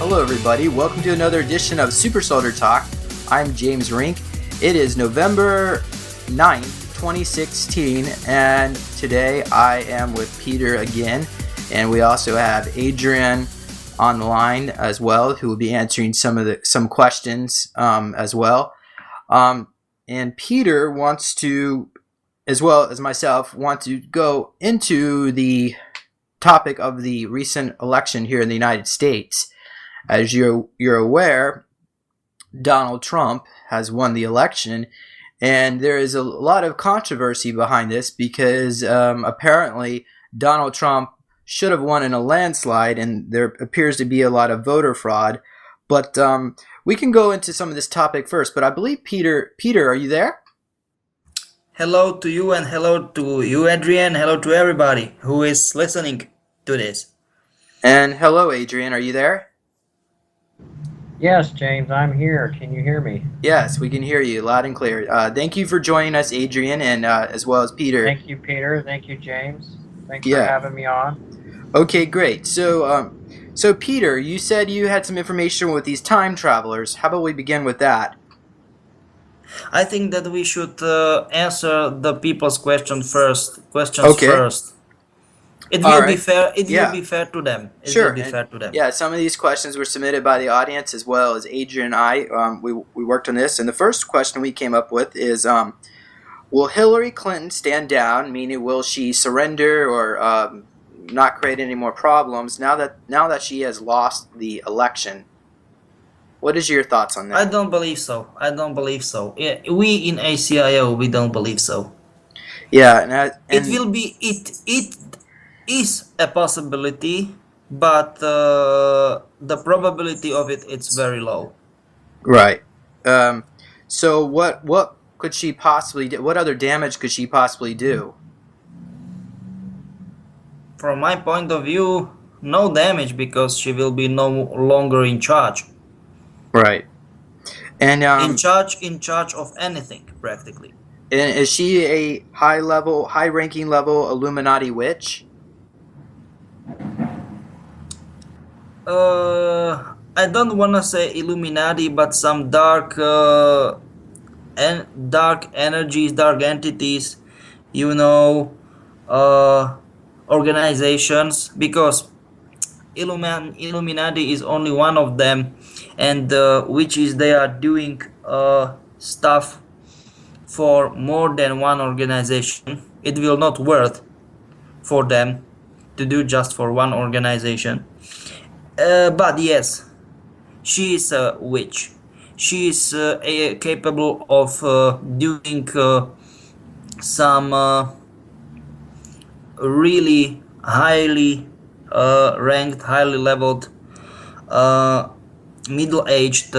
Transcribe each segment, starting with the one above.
Hello everybody, welcome to another edition of Super Soldier Talk. I'm James Rink. It is November 9th, 2016, and today I am with Peter again, and we also have Adrian on the line as well, who will be answering some questions as well. And Peter wants to, as well as myself, want to go into the topic of the recent election here in the United States. As you're aware, Donald Trump has won the election, and there is a lot of controversy behind this because apparently Donald Trump should have won in a landslide, and there appears to be a lot of voter fraud. But we can go into some of this topic first. But I believe Peter, are you there? Hello to you, and hello to you, Adrian. Hello to everybody who is listening to this. And hello, Adrian. Are you there? Yes, James, I'm here. Can you hear me? Yes, we can hear you loud and clear. Thank you for joining us, Adrian, and as well as Peter. Thank you, Peter. Thank you, James. Thanks for having me on. Okay, great. So Peter, you said you had some information with these time travelers. How about we begin with that? I think that we should answer the people's questions first. It will be fair. It will be fair to them. Sure. Will be fair to them. Yeah, some of these questions were submitted by the audience as well as Adrian and I. We worked on this, and the first question we came up with is, will Hillary Clinton stand down? Meaning, will she surrender or not create any more problems now that she has lost the election? What is your thoughts on that? I don't believe so. Yeah, we in ACIO, we don't believe so. Yeah, it will be. It is a possibility, but the probability of it's very low. Right. So what could she possibly do? What other damage could she possibly do? From my point of view, no damage, because she will be no longer in charge. Right. And in charge of anything practically. And is she a high-ranking level Illuminati witch? I don't want to say Illuminati, but some dark energies, dark entities, organizations, because Illuminati is only one of them, and which is they are doing stuff for more than one organization. It will not worth for them to do just for one organization. But yes, she is a witch. She is capable of doing some really highly ranked, highly leveled, middle-aged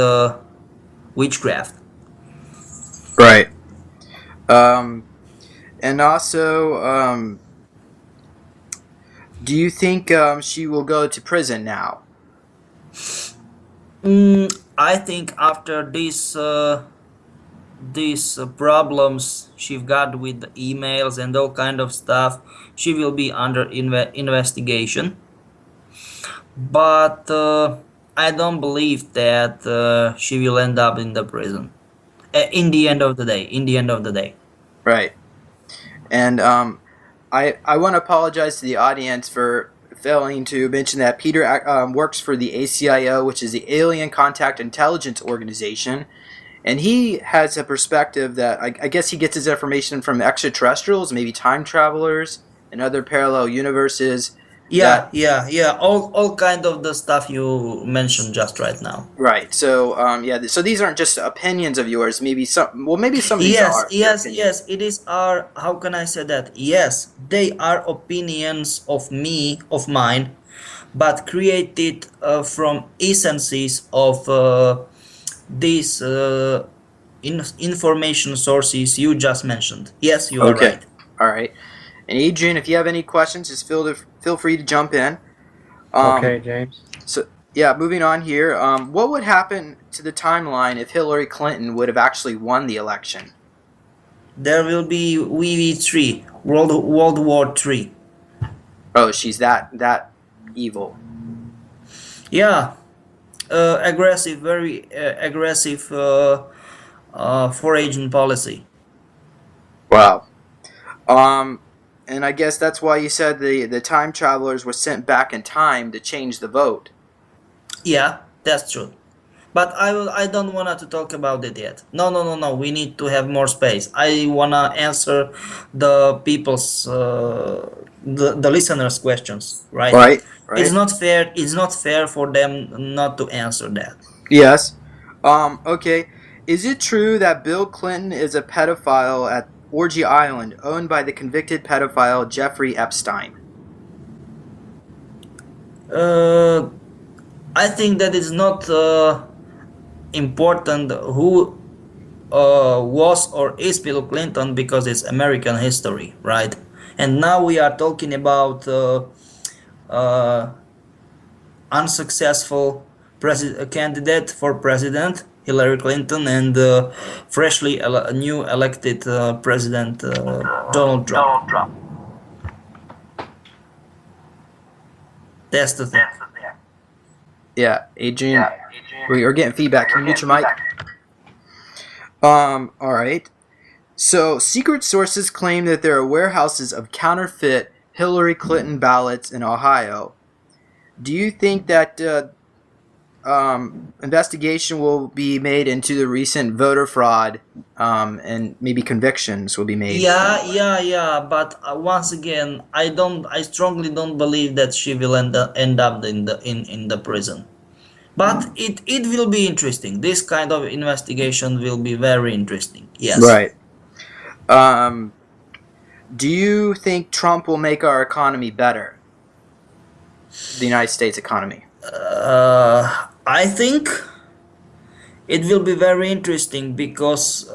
witchcraft. Right. And also, do you think she will go to prison now? I think after these problems she got with the emails and all kind of stuff, she will be under investigation. But I don't believe that she will end up in the prison. In the end of the day. Right. And I want to apologize to the audience for failing to mention that Peter works for the ACIO, which is the Alien Contact Intelligence Organization, and he has a perspective that I guess he gets his information from extraterrestrials, maybe time travelers, and other parallel universes. Yeah. All kind of the stuff you mentioned just right now. Right. So so these aren't just opinions of yours. Maybe some of these are. Yes. It is our. How can I say that? Yes, they are opinions of mine, but created from essences of these information sources you just mentioned. Yes, you are right. All right. And Adrian, if you have any questions, just feel free to jump in. Okay, James. So yeah, moving on here. What would happen to the timeline if Hillary Clinton would have actually won the election? There will be WW3, World War III. Oh, she's that evil. Yeah, aggressive, very aggressive foreign policy. Wow. And I guess that's why you said the time travelers were sent back in time to change the vote. Yeah, that's true. But I don't wanna to talk about it yet. No. We need to have more space. I wanna answer the people's the listeners' questions, right? Right. It's not fair. It's not fair for them not to answer that. Yes. Okay. Is it true that Bill Clinton is a pedophile at Orgy Island, owned by the convicted pedophile Jeffrey Epstein? I think that is not important who was or is Bill Clinton, because it's American history, right? And now we are talking about unsuccessful candidate for president, Hillary Clinton, and freshly new elected president, Donald Trump. That's the thing. Yeah, Adrian, we're getting feedback. Can you mute your mic? All right. So, secret sources claim that there are warehouses of counterfeit Hillary Clinton ballots in Ohio. Do you think that investigation will be made into the recent voter fraud, and maybe convictions will be made? Yeah. But once again, I strongly don't believe that she will end up in the prison. But it will be interesting. This kind of investigation will be very interesting. Yes. Right. Do you think Trump will make our economy better? The United States economy. I think it will be very interesting because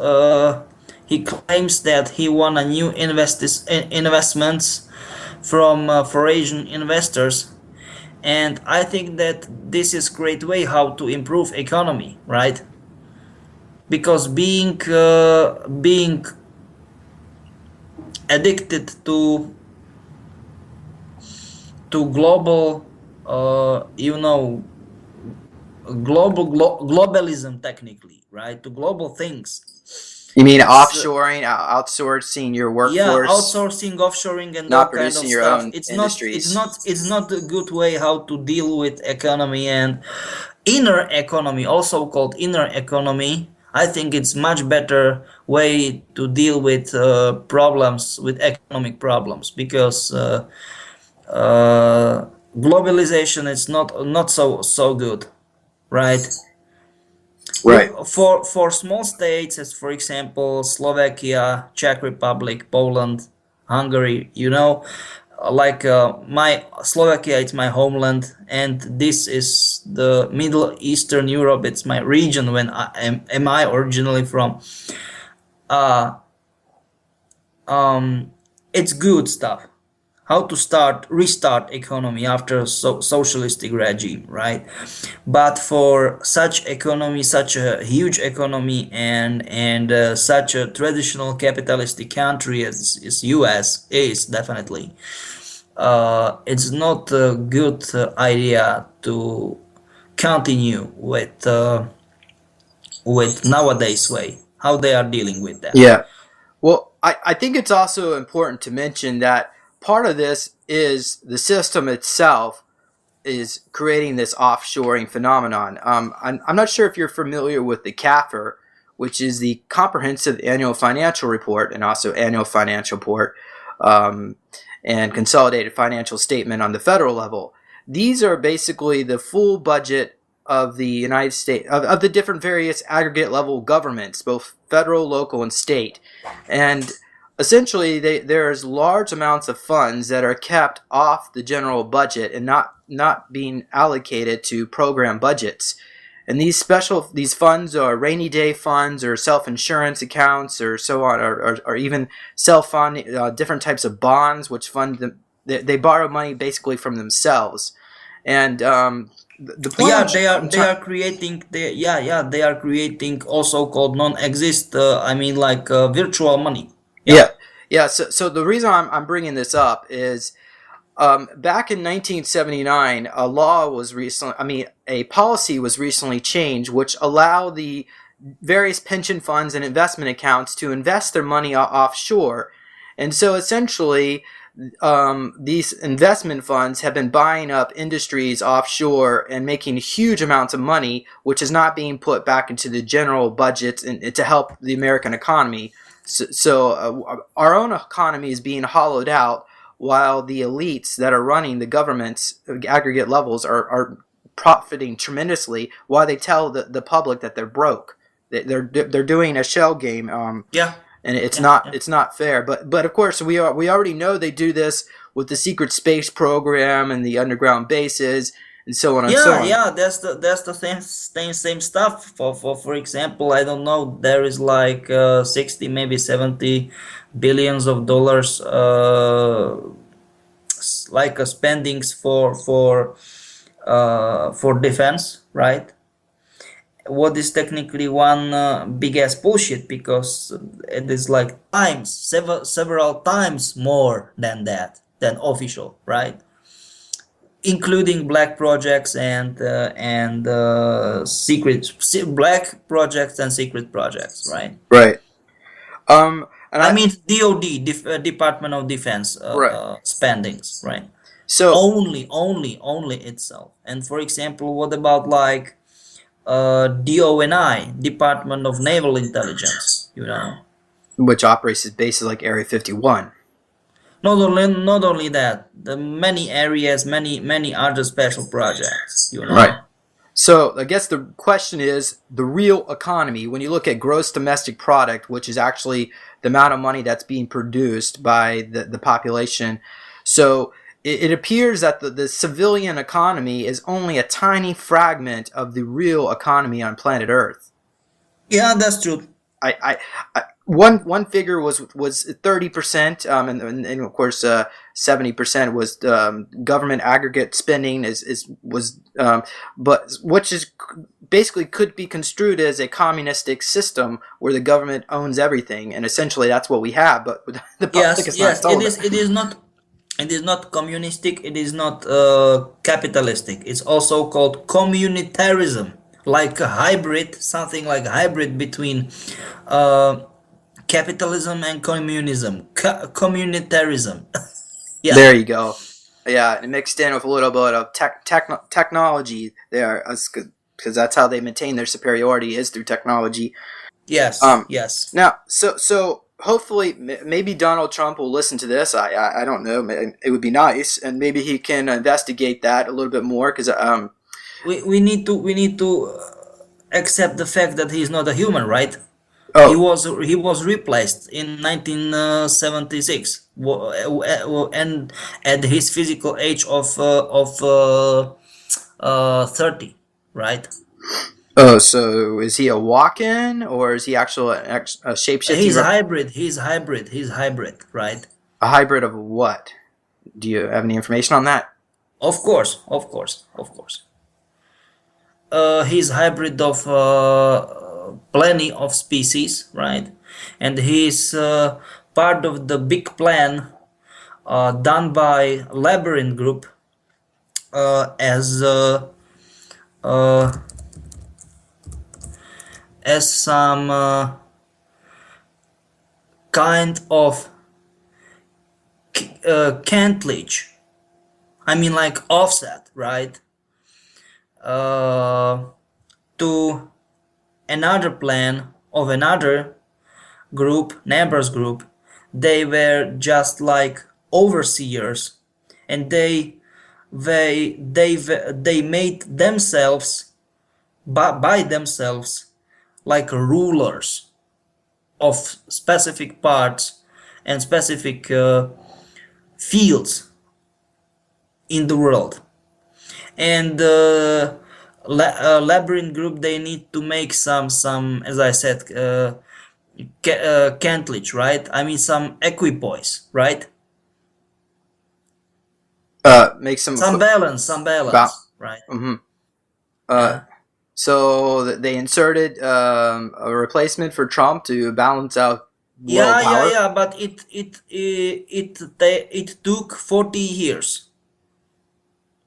he claims that he won a new investments from foreign investors. And I think that this is great way how to improve economy, right? Because being addicted to global, globalism, technically, right? To global things. You mean offshoring, outsourcing your workforce? Yeah, outsourcing, offshoring, and not all kind of producing your stuff. own It's industries. not a good way how to deal with economy and inner economy, also called inner economy. I think it's much better way to deal with problems, with economic problems, because globalization is not so good, right? Right. For small states, as for example Slovakia, Czech Republic, Poland, Hungary, like my Slovakia, it's my homeland, and this is the Middle Eastern Europe. It's my region when I am I originally from. It's good stuff. How to restart economy after socialistic regime, right? But for such economy, such a huge economy, and such a traditional capitalistic country as US is, definitely, it's not a good idea to continue with nowadays way how they are dealing with that. Yeah. Well, I think it's also important to mention that part of this is the system itself is creating this offshoring phenomenon. I'm not sure if you're familiar with the CAFR, which is the Comprehensive Annual Financial Report, and also Annual Financial Report, and Consolidated Financial Statement on the federal level. These are basically the full budget of the United States, of the different various aggregate level governments, both federal, local, and state. And essentially, there's large amounts of funds that are kept off the general budget and not being allocated to program budgets. And these funds are rainy day funds or self-insurance accounts or so on, or even self-fund different types of bonds which fund them. They borrow money basically from themselves. And the point they are creating also called non-exist, virtual money. Yeah. So the reason I'm bringing this up is Back in 1979, a policy was recently changed, which allowed the various pension funds and investment accounts to invest their money offshore. And so essentially, these investment funds have been buying up industries offshore and making huge amounts of money, which is not being put back into the general budget and to help the American economy. So our own economy is being hollowed out, while the elites that are running the government's aggregate levels are profiting tremendously, while they tell the public that they're broke. They're doing a shell game. And it's not fair. But of course we already know they do this with the secret space program and the underground bases and so on and so on. Yeah, that's the same stuff. For example, I don't know, there is like 60, maybe 70 billions of dollars like spendings for defense, right? What is technically one big ass bullshit, because it is like several times more than that, than official, right? Including black projects and black projects and secret projects, right? Right. I mean DOD, Department of Defense Right. spendings, right? So Only itself. And for example, what about like DONI, Department of Naval Intelligence, which operates at bases like Area 51. Not only that, the many areas, many other special projects, Right. So I guess the question is the real economy. When you look at gross domestic product, which is actually the amount of money that's being produced by the population. So it appears that the civilian economy is only a tiny fragment of the real economy on planet Earth. Yeah, that's true. One figure was 30%, and of course 70% was government aggregate spending but which is basically could be construed as a communistic system where the government owns everything, and essentially that's what we have. But the public is not told. It is not communistic. It is not capitalistic. It's also called communitarism, like a hybrid, something like a hybrid between capitalism and communism. Communitarism. Yeah. There you go. Yeah, and mixed in with a little bit of technology there, because that's how they maintain their superiority, is through technology. Yes. Yes. Now, so hopefully, maybe Donald Trump will listen to this. I don't know. It would be nice, and maybe he can investigate that a little bit more, because we need to accept the fact that he's not a human, right? Oh. He was replaced in 1976, and at his physical age of 30, right? Oh, so is he a walk-in, or is he actually a shapeshifting? He's hybrid, right? A hybrid of what? Do you have any information on that? Of course. He's hybrid of plenty of species, right? And he's part of the big plan done by Labyrinth Group as some kind of cartilage. I mean, like offset, right? To another plan of another group, neighbors group. They were just like overseers, and they made themselves by themselves like rulers of specific parts and specific fields in the world. And Labyrinth Group, they need to make some as I said, cartilage, right? I mean, some equipoise, right? Make some balance, right? Mm-hmm. So they inserted a replacement for Trump to balance out world power. Yeah, but it took 40 years.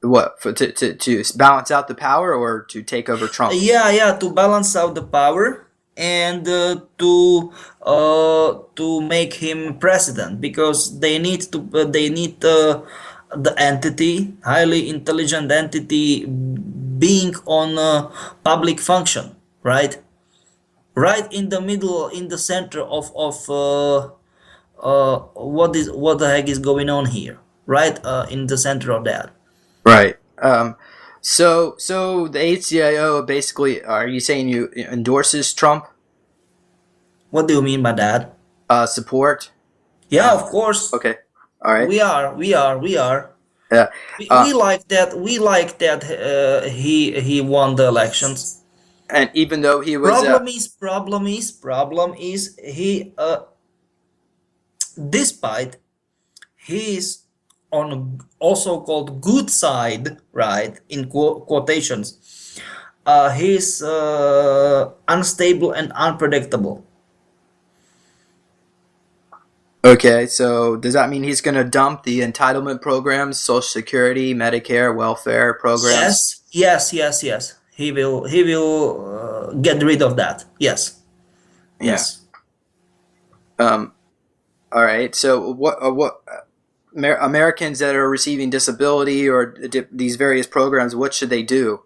What to balance out the power or to take over Trump? Yeah, to balance out the power and to make him president, because they need the entity, highly intelligent entity, being on public function, right? Right in the middle, in the center of what the heck is going on here, right in the center of that. Right. So the ACIO basically, are you saying you endorses Trump? What do you mean by that? Support? Yeah, of course. Okay. All right. We are. Yeah. We like that. We like that he won the elections. And even though he was, Problem is he despite he is on also called good side, right? In quotations, he's unstable and unpredictable. okay. So does that mean he's going to dump the entitlement programs, Social Security, Medicare, welfare programs? Yes. He will get rid of that. Yes. Yeah. Yes. All right. So what Americans that are receiving disability or these various programs, what should they do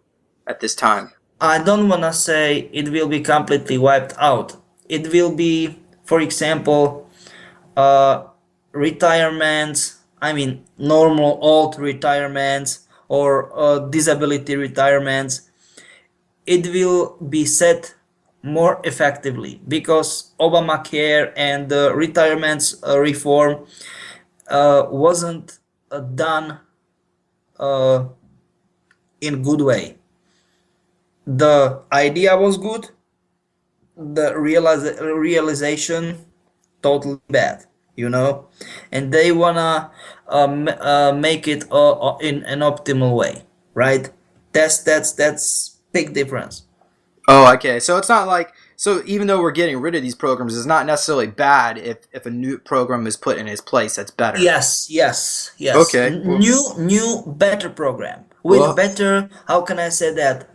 at this time? I don't want to say it will be completely wiped out. It will be, for example, retirements, I mean normal old retirements or disability retirements. It will be set more effectively because Obamacare and the retirements reform wasn't done in good way. The idea was good, the realization totally bad, and they wanna make it in an optimal way, right? That's big difference. Oh, okay. So it's not like, so even though we're getting rid of these programs, it's not necessarily bad if a new program is put in its place that's better. Yes. Okay. New better program with better, how can I say that,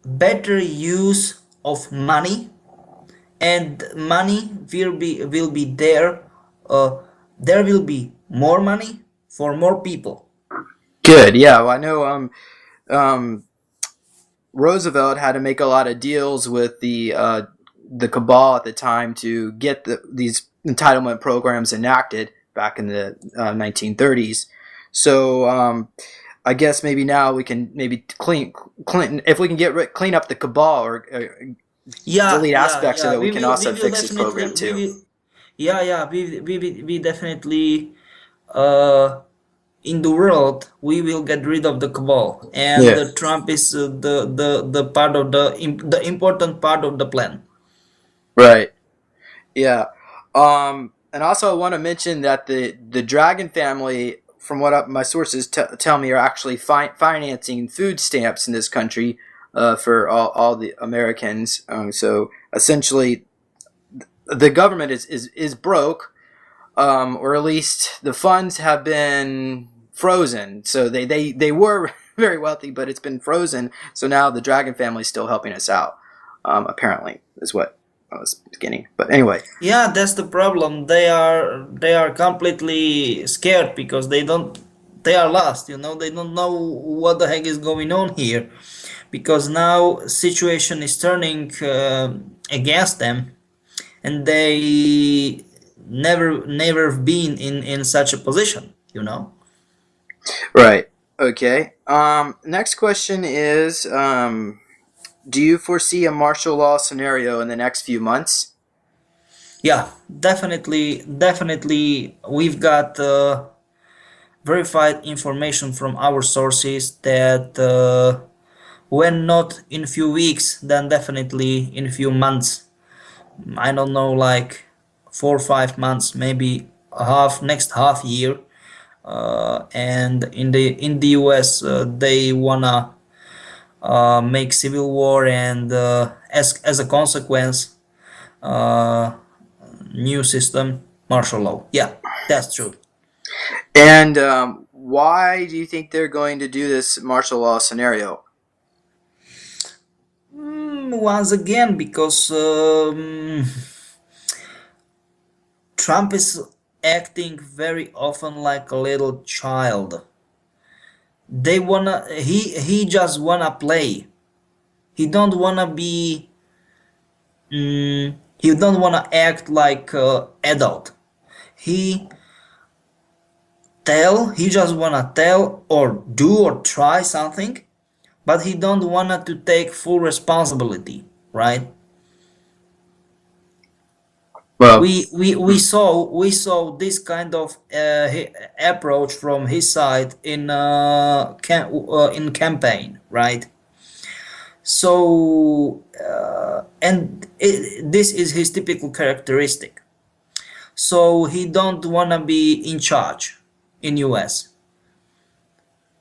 better use of money, and money will be there. There will be more money for more people. Good. Yeah. Well, I know. Roosevelt had to make a lot of deals with the cabal at the time to get these entitlement programs enacted back in the 1930s. So I guess maybe now we can maybe clean if we can clean up the cabal or delete aspects of it. We can also fix this program too. We definitely in the world we will get rid of the cabal, and Trump is the part of the important part of the plan. Right. Yeah. And also I want to mention that the Dragon family, from what my sources tell me, are actually financing food stamps in this country for all the Americans. So essentially, the government is broke, or at least the funds have been frozen. So they were very wealthy, but it's been frozen. So now the Dragon family is still helping us out. Apparently, is what I was beginning. But anyway. Yeah, that's the problem. They are completely scared because they are lost. They don't know what the heck is going on here, because now situation is turning against them, and they never been in such a position. Right. Okay. Next question is, do you foresee a martial law scenario in the next few months? Yeah, definitely. We've got verified information from our sources that when not in few weeks, then definitely in few months. I don't know, like 4 or 5 months, maybe next half year. And in the US, they wanna make civil war, and as a consequence, new system, martial law. Yeah, that's true. And why do you think they're going to do this martial law scenario? Once again, because Trump is acting very often like a little child. He just wanna play. He don't wanna be. He don't wanna act like adult. He he just wanna tell or do or try something, but he don't wanna to take full responsibility, right? Well, We saw this kind of approach from his side in campaign, right? So this is his typical characteristic. So he don't wanna be in charge in US.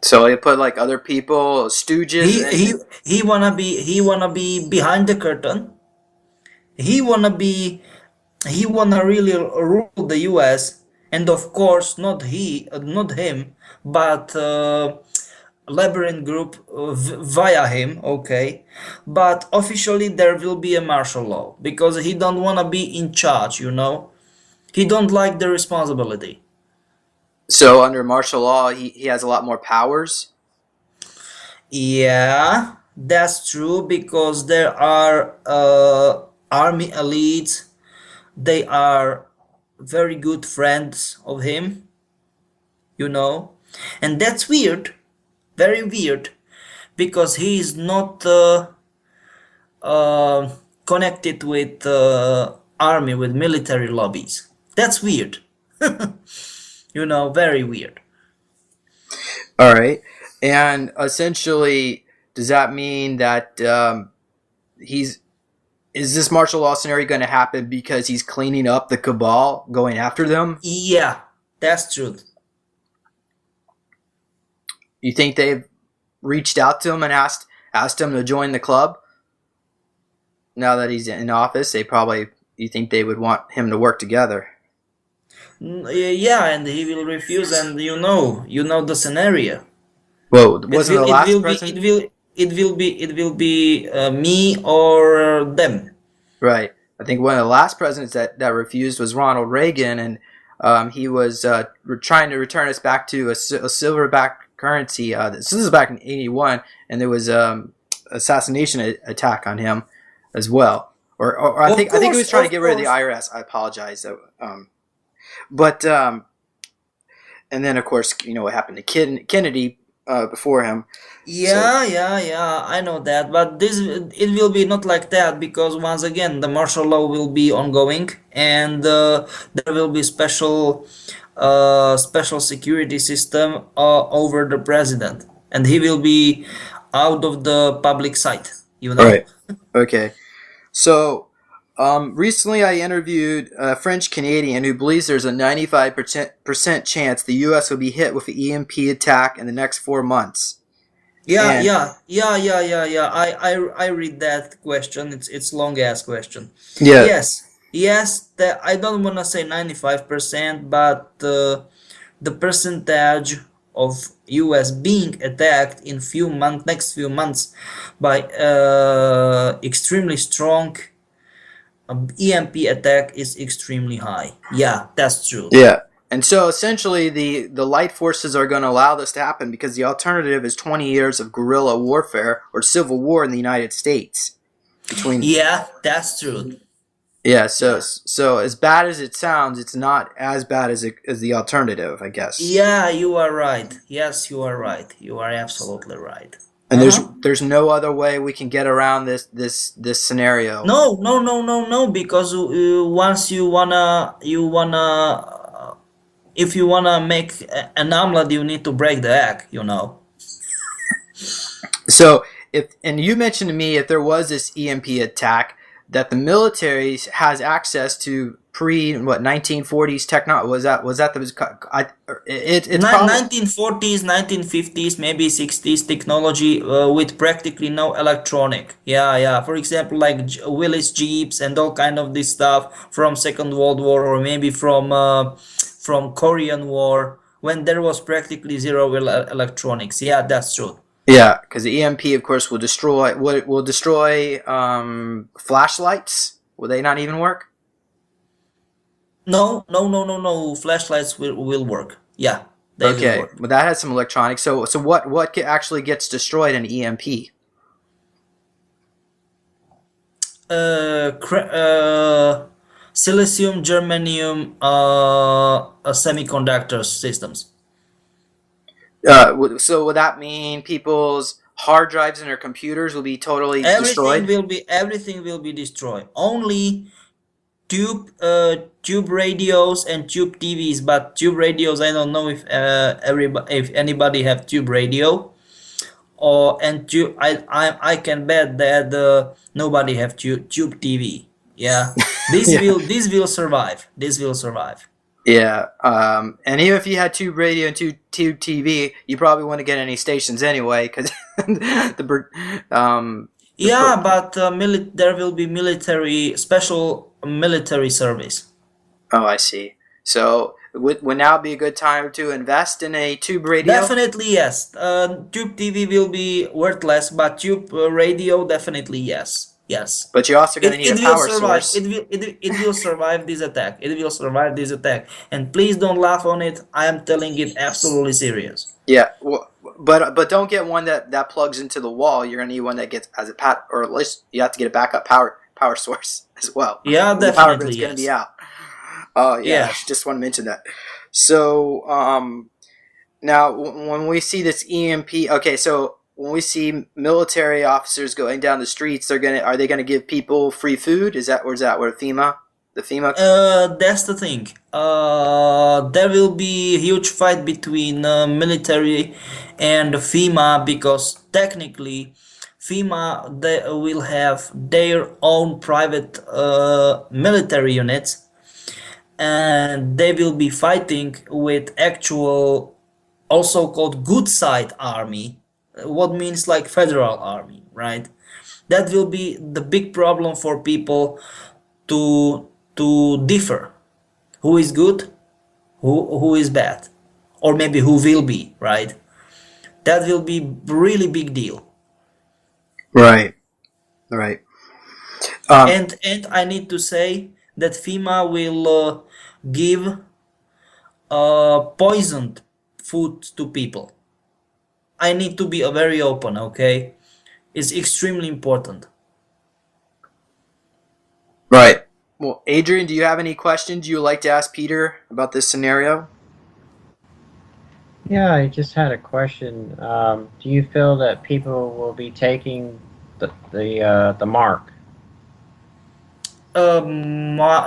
so he put like other people, stooges. He wanna be behind the curtain. He wanna be he wanna really rule the US, and of course not him, but Labyrinth Group via him, okay. But officially there will be a martial law because he don't wanna be in charge, He don't like the responsibility. So under martial law, he has a lot more powers. Yeah, that's true because there are army elites. They are very good friends of him, and that's weird, very weird, because he is not connected with army, with military lobbies. That's weird. Very weird. All right, and essentially, does that mean that is this martial law scenario going to happen because he's cleaning up the cabal, going after them? Yeah, that's true. You think they've reached out to him and asked him to join the club? Now that he's in office, you think they would want him to work together? Yeah, and he will refuse, and you know the scenario. Well, wasn't the last president? It will be me or them. Right. I think one of the last presidents that refused was Ronald Reagan, and he was trying to return us back to a silver-backed currency. This is back in '81, and there was assassination attack on him as well. Or I think he was trying to get rid of the IRS. I apologize. But and then of course what happened to Kennedy before him. Yeah, I know that, but it will be not like that because once again the martial law will be ongoing, and there will be special security system over the president, and he will be out of the public sight. Right. Okay. So recently I interviewed a French Canadian who believes there's a 95% chance the U.S. will be hit with an EMP attack in the next 4 months. Yeah. I read that question. It's long ass question. Yeah. Yes. That I don't wanna say 95%, but the percentage of U.S. being attacked in next few months by extremely strong EMP attack is extremely high. Yeah, that's true. Yeah. And so essentially the light forces are going to allow this to happen because the alternative is 20 years of guerrilla warfare or civil war in the United States. Yeah, that's true. Yeah, so as bad as it sounds, it's not as bad as the alternative, I guess. Yeah, you are right. Yes, you are right. You are absolutely right. And there's no other way we can get around this scenario. No, because once you wanna if you wanna make an omelet, you need to break the egg. So and you mentioned to me if there was this EMP attack that the military has access to pre 1940s technology. Was that it's probably 1940s, 1950s, maybe 60s technology with practically no electronic. Yeah. For example, like Willis Jeeps and all kind of this stuff from Second World War, or maybe from Korean War, when there was practically zero electronics. Yeah, that's true. yeah, because the EMP, of course, will destroy flashlights. Will they not even work? No. Flashlights will work. Yeah, they will Okay, work. but that has some electronics. So what actually gets destroyed in EMP? Silicium, germanium, semiconductor systems. So would that mean people's hard drives in their computers will be totally destroyed? Everything will be destroyed. Only tube radios and tube TVs, but tube radios, I don't know if anybody have tube radio, and I can bet that nobody have tube TV. Yeah, Yeah. this will survive. This will survive. Yeah, and even if you had tube radio and tube TV, you probably wouldn't get any stations anyway, because Yeah, but there will be special military service. oh, I see. So would now be a good time to invest in a tube radio? Definitely yes. Tube TV will be worthless, but tube radio definitely yes. Yes. But you're also going to need It a will power survive. source. It will survive this attack. It will survive this attack. And please don't laugh on it. I am telling it absolutely serious. Yeah, but don't get one that plugs into the wall. You're going to need one that gets or at least you have to get a backup power source as well. Yeah, The power grid's definitely going to yes. be out. Oh yeah, Yeah. I just want to mention that. So now when we see this EMP, okay, so when we see military officers going down the streets, are they gonna give people free food? Is that where FEMA? That's the thing. There will be a huge fight between military and FEMA, because technically FEMA, they will have their own private military units, and they will be fighting with actual, also called good side army, what means like federal army, right? That will be the big problem for people to differ. Who is good, who is bad, or maybe who will be, right? That will be really big deal. Right. And I need to say that FEMA will give poisoned food to people. I need to be very open, okay? It's extremely important. Right. Well, Adrian, do you have any questions you would like to ask Peter about this scenario? Yeah, I just had a question. Do you feel that people will be taking the mark?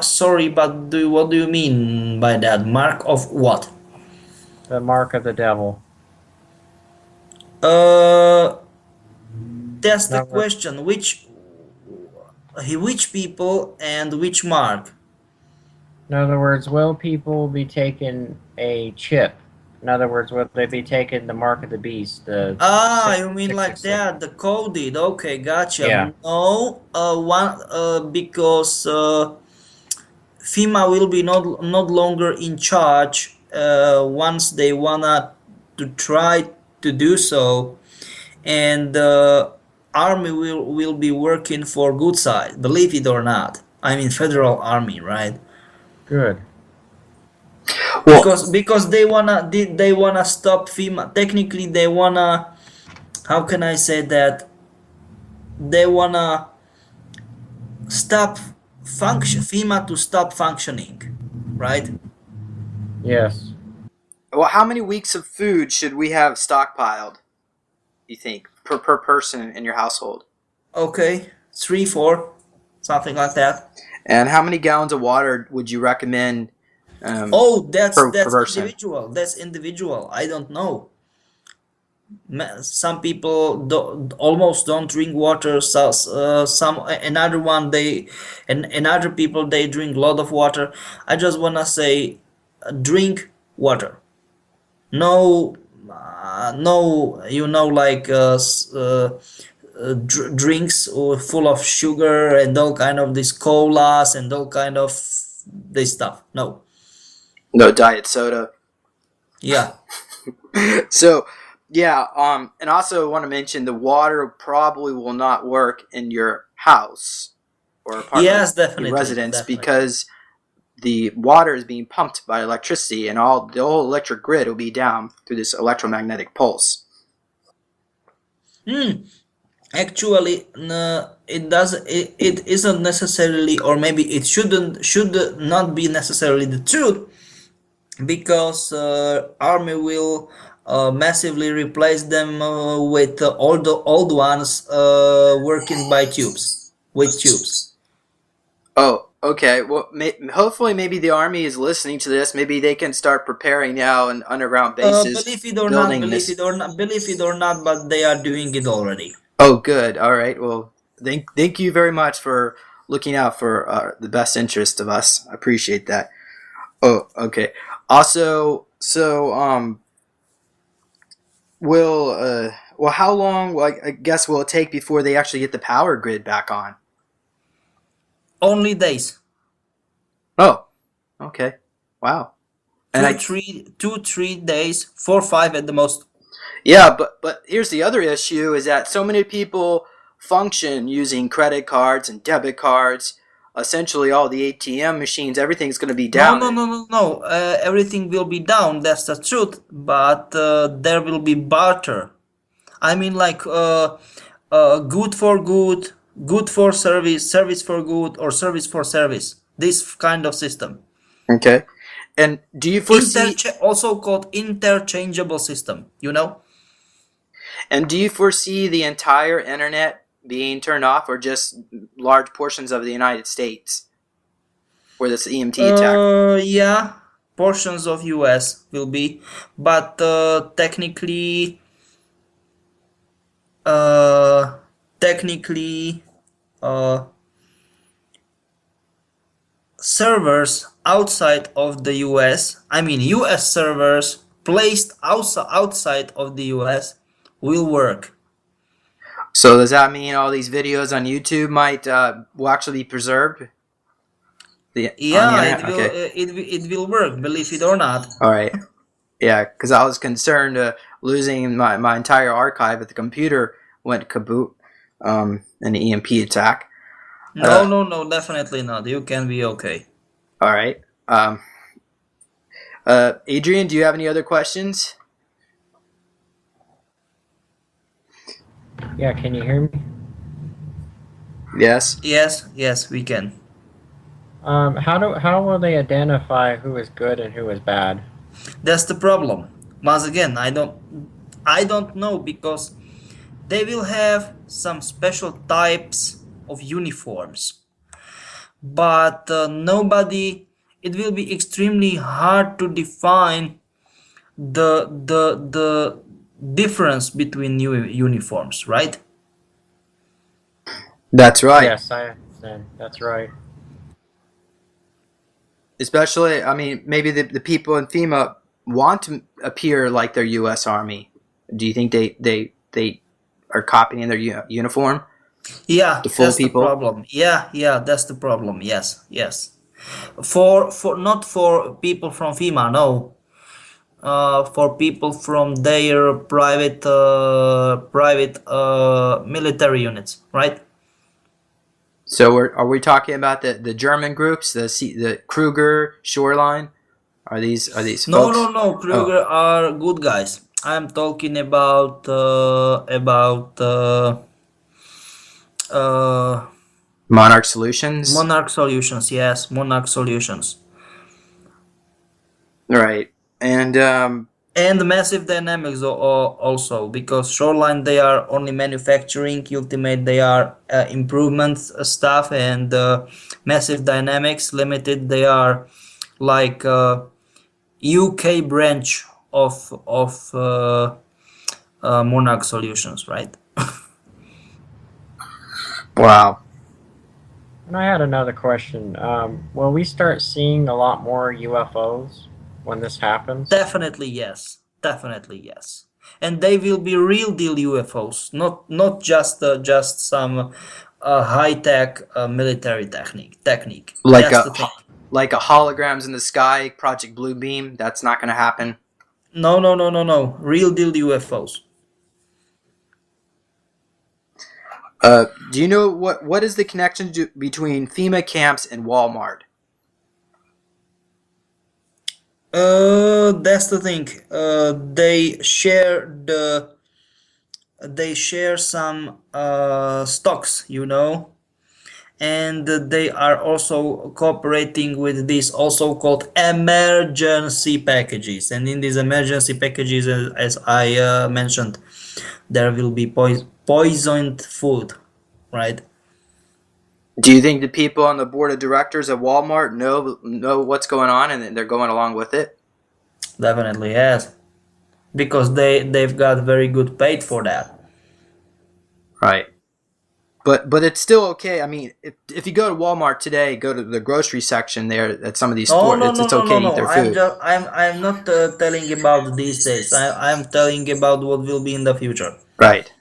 Sorry, but what do you mean by that? Mark of what? The mark of the devil. That's the No, question. Which people and which mark? In other words, will people be taking a chip? In other words, will they be taking the mark of the beast? You mean like 666? that, the coded? Okay, gotcha. Yeah. No, because FEMA will be not longer in charge once they wanna to try to do so, and army will be working for good side, believe it or not. I mean federal army, right? Good. Well, Because they wanna stop FEMA. Technically, they wanna, how can I say that? They wanna stop FEMA to stop functioning, right? Yes. well, how many weeks of food should we have stockpiled, you think, per person in your household? Okay, 3, 4, something like that. And how many gallons of water would you recommend? Oh, that's per person? individual. That's individual. I don't know. Some people almost don't drink water. So some another one they and another people they drink a lot of water. I just wanna say, drink water. No, no, like drinks full of sugar and all kind of these colas and all kind of this stuff. No. No diet soda. Yeah. So, yeah, and also want to mention the water probably will not work in your house or apartment, Yes, definitely, your residence, definitely. because the water is being pumped by electricity, and the whole electric grid will be down through this electromagnetic pulse. Actually, it isn't necessarily, or maybe it should not be necessarily the truth, because army will massively replace them with all the old ones working by tubes, with tubes. Oh, okay. Well, hopefully, maybe the army is listening to this. Maybe they can start preparing now in underground bases. Believe it or building not, this. believe it or not, but they are doing it already. Oh, good. All right. Well, thank you very much for looking out for the best interest of us. I appreciate that. Oh, okay. Also, so well, how long? Well, I guess will it take before they actually get the power grid back on? Only days. Oh, okay. Wow. And 3 days, 4, 5 at the most. Yeah, but here's the other issue: is that so many people function using credit cards and debit cards. Essentially, all the ATM machines, everything's going to be down. No. Everything will be down. That's the truth. But there will be barter. I mean, like good for good, good for service, service for good, or service for service. This kind of system. Okay. And do you foresee also called interchangeable system? And do you foresee the entire internet being turned off, or just large portions of the United States for this EMT attack? Yeah, portions of US will be, but technically, servers outside of the US, I mean US servers placed outside of the US will work. So does that mean all these videos on YouTube will actually be preserved? It will work, believe it or not. All right. Yeah, because I was concerned losing my entire archive if the computer went kaboot in an EMP attack. No, definitely not. You can be okay. All right. Adrian, do you have any other questions? Yeah, can you hear me? Yes. Yes, we can. How will they identify who is good and who is bad? That's the problem. Once again, I don't know, because they will have some special types of uniforms, but nobody. It will be extremely hard to define the difference between uniforms, right? That's right. Yes, I understand. That's right. Especially, I mean, maybe the people in FEMA want to appear like their U.S. Army. Do you think they are copying their uniform? Yeah, to fool that's people? the problem. Yeah, that's the problem. Yes. For not for people from FEMA, no. For people from their private military units, right? So are we talking about the German groups, the Kruger Shoreline? Are these folks? No. Kruger are good guys. I'm talking about Monarch Solutions. Monarch Solutions, yes, Monarch Solutions. Right, and Massive Dynamics also, because Shoreline they are only manufacturing, Ultimate they are improvements stuff, and Massive Dynamics Limited they are like UK branch of monarch solutions, right? Wow. And I had another question. Will we start seeing a lot more UFOs when this happens? Definitely yes. Definitely yes. And they will be real deal UFOs, not just some high tech military technique. Like That's a the thing. like a holograms in the sky, Project Bluebeam. That's not going to happen. No. Real deal UFOs. Do you know what is the connection between FEMA camps and Walmart? That's the thing. They share some stocks, and they are also cooperating with these also called emergency packages. And in these emergency packages, as I mentioned, there will be poisoned food, right? Do you think the people on the board of directors of Walmart know what's going on and they're going along with it? Definitely yes, because they've got very good paid for that. Right. But it's still okay. I mean, if you go to Walmart today, go to the grocery section there at some of these stores, it's okay to eat their food. I'm not telling about these days. I'm telling about what will be in the future. Right.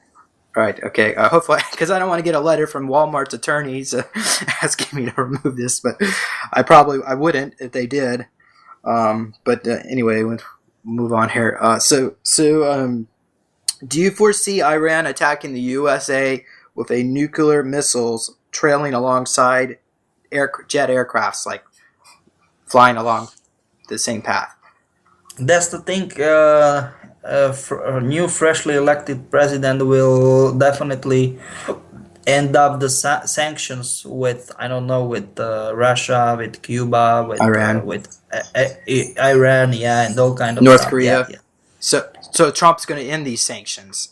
Okay. Hopefully, because I don't want to get a letter from Walmart's attorneys asking me to remove this, but I wouldn't if they did. But anyway, we'll move on here. So do you foresee Iran attacking the USA with a nuclear missiles trailing alongside jet aircrafts, like flying along the same path? That's the thing. A new, freshly elected president will definitely end up the sanctions with, I don't know, with Russia, with Cuba, with Iran, Iran, yeah, and all kind of North stuff. Korea. Yeah. So Trump's going to end these sanctions.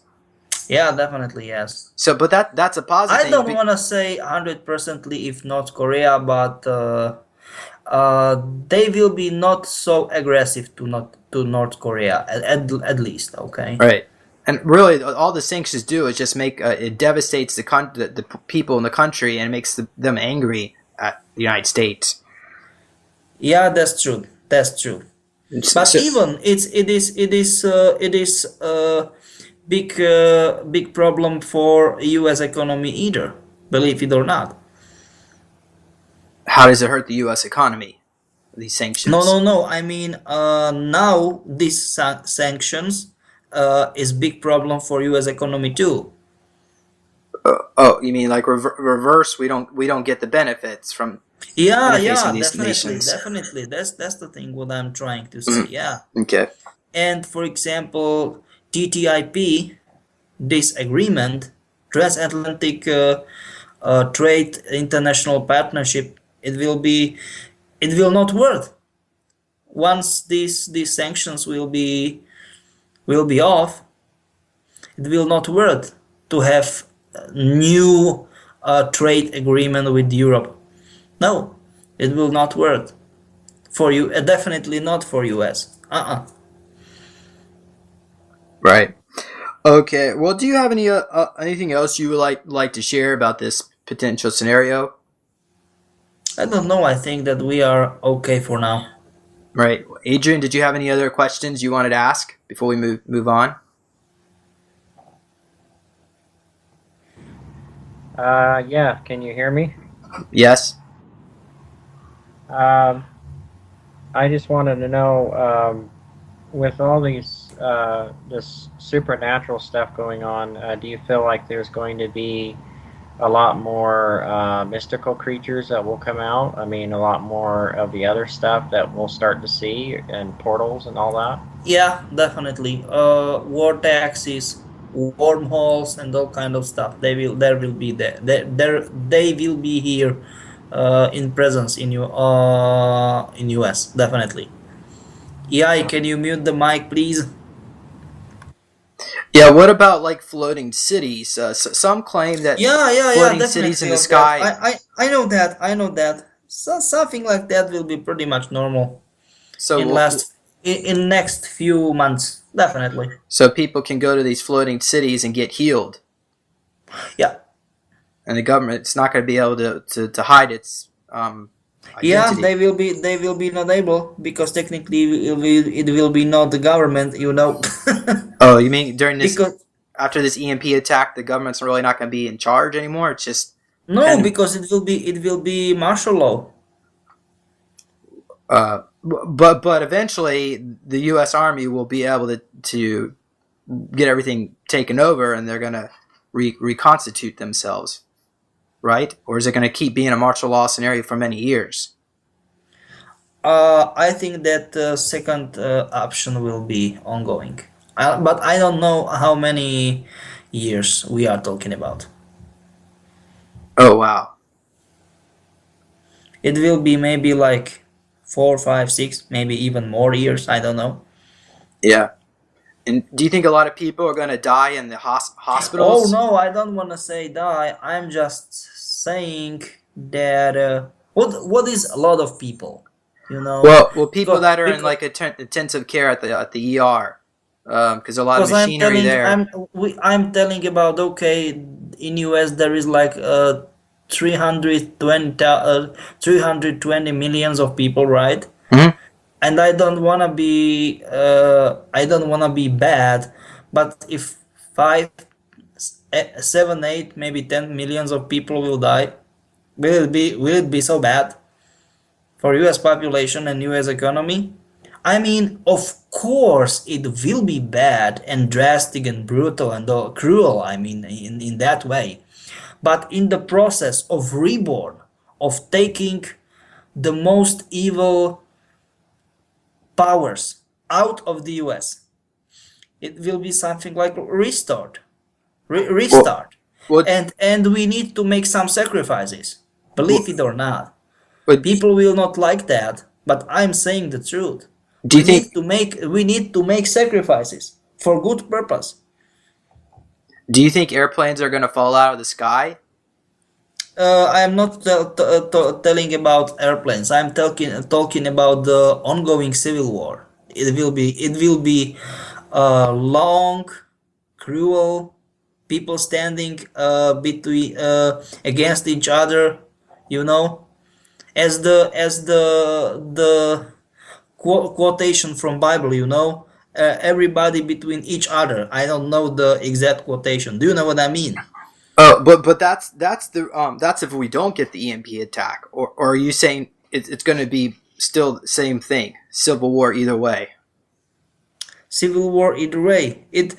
Yeah, definitely yes. So, but that's a positive. I don't want to say 100% if North Korea, but they will be not so aggressive to North Korea at least. Okay. Right. And really, all the sanctions do is just make it devastates the people in the country and it makes them angry at the United States. Yeah, that's true. But even it is big problem for U.S. economy either. Believe it or not. How does it hurt the U.S. economy? These sanctions. No. I mean, now these sanctions is big problem for U.S. economy too. You mean like reverse? We don't get the benefits from. Yeah, these definitely, nations. definitely. That's the thing. What I'm trying to say. Yeah. Okay. And for example, TTIP, this agreement, transatlantic trade international partnership, it will not work once these sanctions will be off. It will not work to have a new trade agreement with Europe. No, it will not work for you. Definitely not for US. Right. Okay. Well, do you have anything else you would like to share about this potential scenario? I don't know. I think that we are okay for now. Right. Adrian, did you have any other questions you wanted to ask before we move on? Yeah. Can you hear me? Yes. I just wanted to know, with all this supernatural stuff going on, do you feel like there's going to be a lot more mystical creatures that will come out? I mean, a lot more of the other stuff that we'll start to see, and portals and all that? Yeah, definitely. Vortexes, wormholes, and all kind of stuff. They will be there. They will be here in presence in US. Definitely. Yeah, can you mute the mic, please? Yeah, what about like floating cities? Some claim that floating cities in the sky. I know that. So something like that will be pretty much normal. So in next few months, definitely. So people can go to these floating cities and get healed. Yeah. And the government's not going to be able to hide its Yeah, identity. they will be not able, because technically it will be not the government, Oh, you mean during this, because after this EMP attack, the government's really not going to be in charge anymore? It's just no, because it will be martial law. but eventually the U.S. Army will be able to get everything taken over, and they're going to reconstitute themselves, right? Or is it going to keep being a martial law scenario for many years? I think that the second option will be ongoing, but I don't know how many years we are talking about. Oh wow, It will be maybe like 4, 5, 6, maybe even more years. I don't know. yeah. And do you think a lot of people are going to die in the Oh hospitals? no, I don't want to say die. I'm just saying that what is a lot of people, Well, people because that are in because, like intensive care at the ER, because a lot of because I'm machinery telling there. I'm telling about, okay, in US there is like 320 millions of people, right? Mhm. And I don't wanna be bad, but if 5, 7, 8, maybe 10 millions of people will die, will it be so bad for US population and US economy? I mean, of course it will be bad and drastic and brutal and cruel, I mean, in that way. But in the process of reborn, of taking the most evil powers out of the US, it will be something like Well, restart. well, And we need to make some sacrifices, well, believe it or not. but People will not like that, but I'm saying the truth. do you think We need to make sacrifices for good purpose. airplanes are going to fall out of the sky? I am not telling about airplanes. I'm talking about the ongoing civil war. It will be long, cruel, people standing between against each other, you know, as the quotation from Bible, everybody between each other. I don't know the exact quotation. Do you know what I mean? Oh, but that's if we don't get the EMP attack, or are you saying it's going to be still the same thing, civil war either way? Civil war either way. It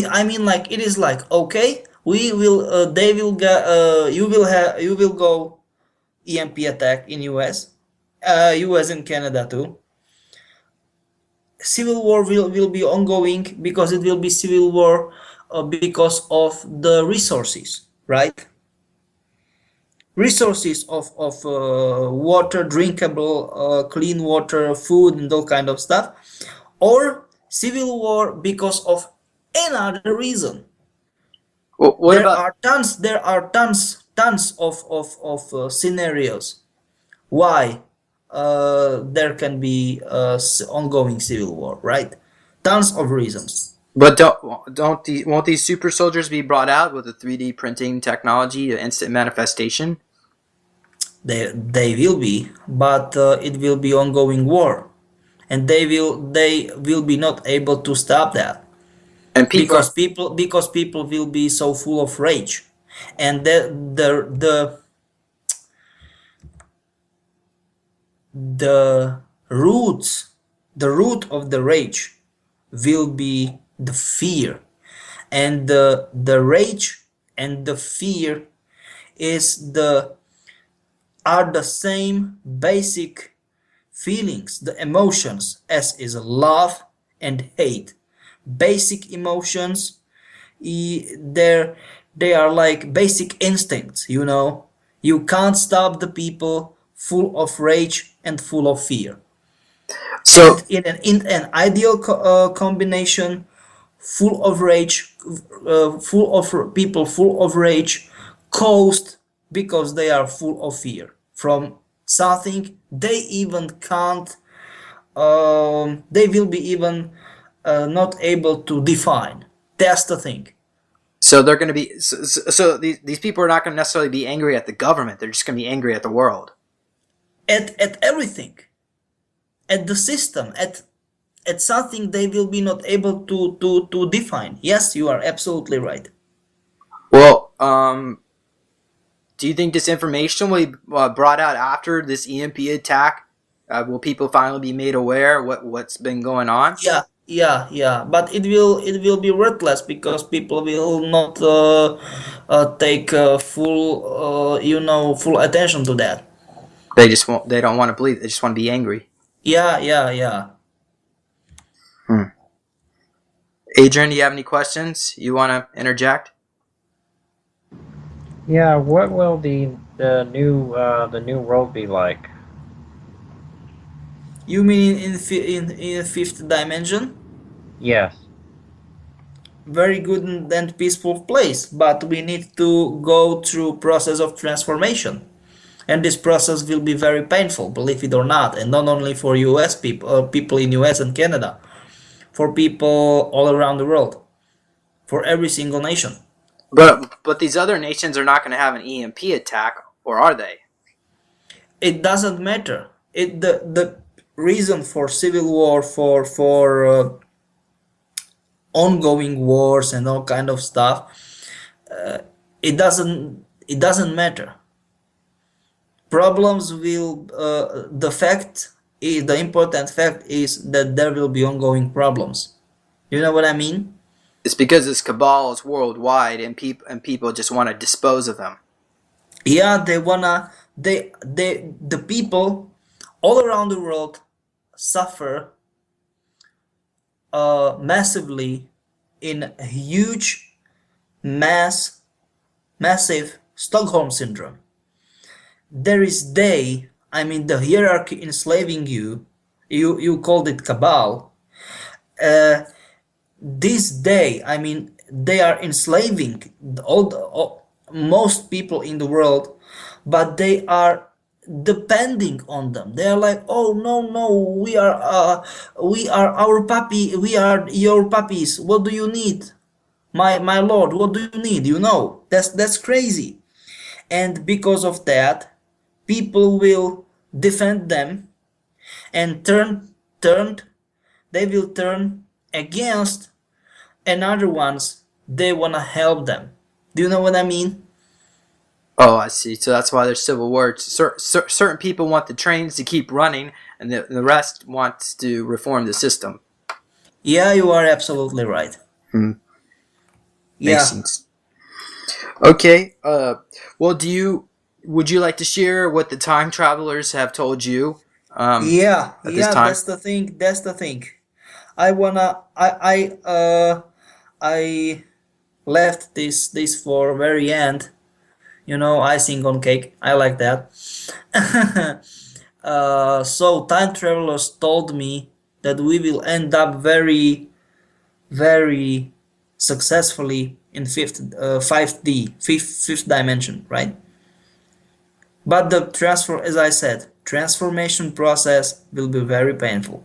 I mean, like, it is like, okay, we will they will get you will go EMP attack in US and Canada too. Civil war will be ongoing, because it will be civil war because of the resources, right? Resources of water, drinkable, clean water, food, and all kind of stuff, or civil war because of another reason. Well, what There about are tons of scenarios why there can be ongoing civil war, right? Tons of reasons. but won't these super soldiers be brought out with the 3D printing technology, instant manifestation? They will be, but it will be ongoing war, and they will be not able to stop that, And people are, because people will be so full of rage, and the roots the root of the rage will be the fear, and the rage and the fear is the are the same basic feelings, the emotions, as is love and hate. Basic emotions, they're they are like basic instincts, you can't stop the people full of rage and full of fear. so And in an ideal combination, full of rage, full of people full of rage, caused because they are full of fear from something they even can't they will be even not able to define. That's the thing. So they're going to be so these people are not going to necessarily be angry at the government. They're just going to be angry at the world. At everything, at the system, at something they will be not able to define. Yes, you are absolutely right. Well, do you think this information will be brought out after this EMP attack? Will people finally be made aware what's been going on? Yeah. But it will be worthless because people will not take full attention to that. They just won't. They don't want to believe. They just want to be angry. Yeah. Adrian, do you have any questions you want to interject? Yeah, what will the new world be like? You mean in fifth dimension? Yes. Very good and peaceful place, but we need to go through process of transformation, and this process will be very painful, believe it or not, and not only for US people, people in US and Canada, for people all around the world, for every single nation. But these other nations are not going to have an EMP attack, or are they? It doesn't matter. The reason for civil war, for ongoing wars and all kind of stuff, it doesn't matter. Problems will the important fact is that there will be ongoing problems. You know what I mean? It's because this cabal is worldwide, and people just want to dispose of them. Yeah, the people all around the world suffer massively in a huge massive Stockholm syndrome. There is the hierarchy enslaving you. You called it cabal. This day, they are enslaving most people in the world, but they are depending on them. They are like, oh no, we are our puppy, we are your puppies. What do you need, my lord? What do you need? That's crazy. And because of that, people will defend them and they will turn against another ones. They wanna help them. Do you know what I mean? Oh, I see. So that's why there's civil war. Certain people want the trains to keep running, and the rest wants to reform the system. Yeah, you are absolutely right. Makes Yeah. sense. Okay. Well, would you like to share what the time travelers have told you? Yeah, At this time? That's the thing. I left this for very end. Icing on cake. I like that. So time travelers told me that we will end up very, very successfully in fifth dimension, right? But the as I said, transformation process will be very painful.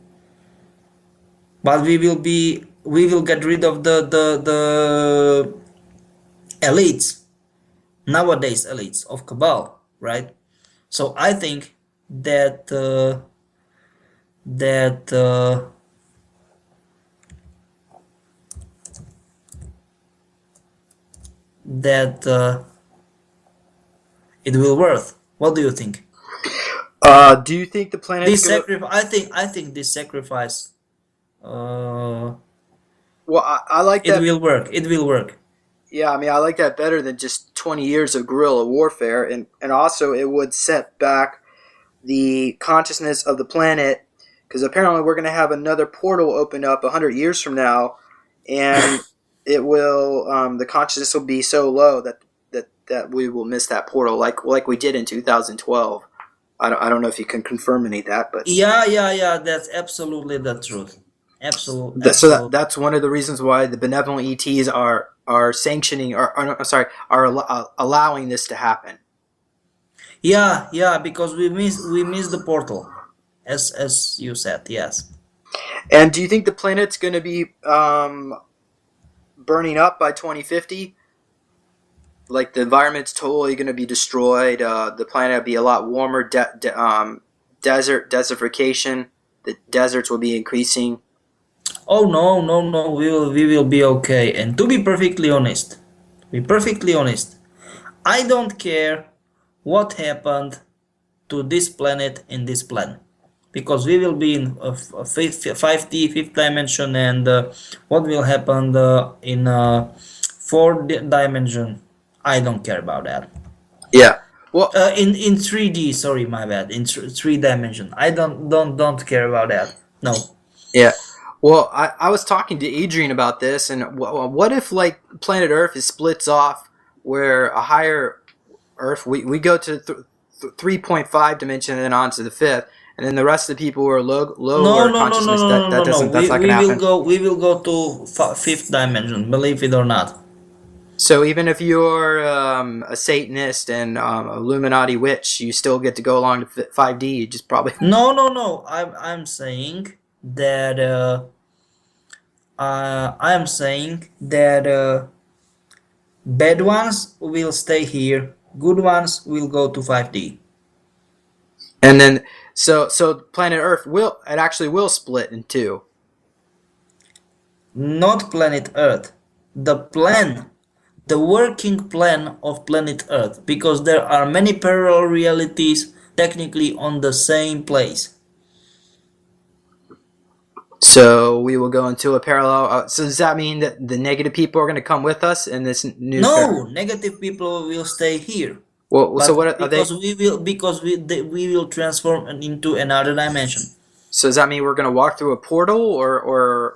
But we will get rid of the elites, nowadays elites of cabal, right? So I think that it will worth. What do you think? Do you think the planet's This gonna... sacrifice, I think this sacrifice, Well, I like it that. will work. It will work. Yeah, I like that better than just 20 years of guerrilla warfare, and also it would set back the consciousness of the planet, because apparently we're going to have another portal open up 100 years from now, and it will the consciousness will be so low that we will miss that portal like we did in 2012. I don't know if you can confirm any of that, but Yeah. That's absolutely the truth. Absolutely. so that's one of the reasons why the benevolent ETs are sanctioning allowing this to happen. Yeah, because we miss the portal. as you said, yes. And do you think the planet's going to be burning up by 2050? Like the environment's totally going to be destroyed. The planet will be a lot warmer. Desertification. The deserts will be increasing. Oh no, we will be okay. And to be perfectly honest, I don't care what happened to this planet in this plan, because we will be in a fifth dimension, and what will happen in fourth dimension, I don't care about that. Yeah. Well, In 3D, sorry, my bad. In three dimension, I don't care about that. No. yeah. Well, I was talking to Adrian about this, and what if like planet Earth is splits off, where a higher Earth we go to 3.5 dimension and then on to the fifth, and then the rest of the people who are lower No, consciousness that's not We going to happen. we will go to fifth dimension. Believe it or not. So even if you're a Satanist and Illuminati witch, you still get to go along to 5D. You just probably No. I'm saying that bad ones will stay here. Good ones will go to 5D. and then so planet Earth actually will split in two. Not planet Earth. The working plan of planet Earth, because there are many parallel realities technically on the same place. So we will go into a parallel. So does that mean that the negative people are going to come with us in this new? No, negative people will stay here. Well, so what are they? Because we will transform into another dimension. So does that mean we're going to walk through a portal, or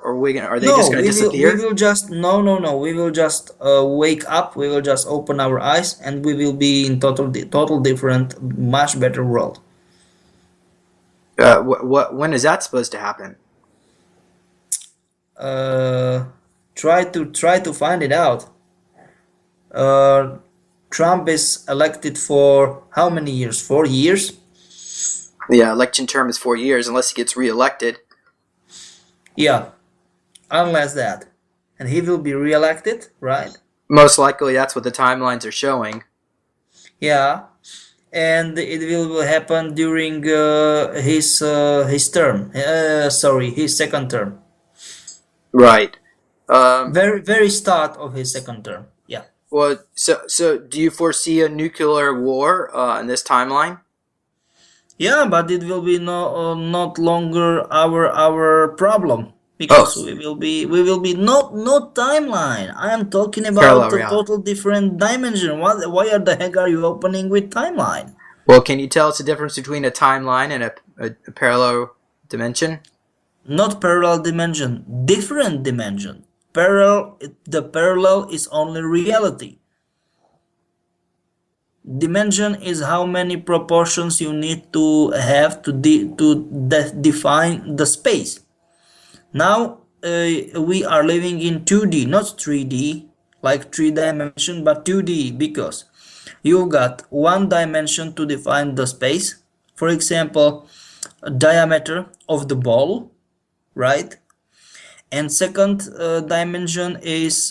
are they No, just going to disappear? we will just no. We will just wake up. We will just open our eyes, and we will be in total different, much better world. When is that supposed to happen? Try to find it out. Trump is elected for how many years? 4 years. Yeah, election term is 4 years unless he gets reelected. Yeah, unless that, and he will be reelected, right? Most likely, that's what the timelines are showing. Yeah, and it will happen during his term. His second term. Right. Very start of his second term. Yeah. Well, so do you foresee a nuclear war in this timeline? Yeah, but it will be not longer our problem, because we will be not timeline. I am talking about a total different dimension. Why the heck are you opening with timeline? Well, can you tell us the difference between a timeline and a parallel dimension? Not parallel dimension, different dimension. The parallel is only reality. Dimension is how many proportions you need to have to define the space. Now we are living in 2D, not 3D, like 3 dimension, but 2D, because you got one dimension to define the space. For example, diameter of the ball, right? And second dimension is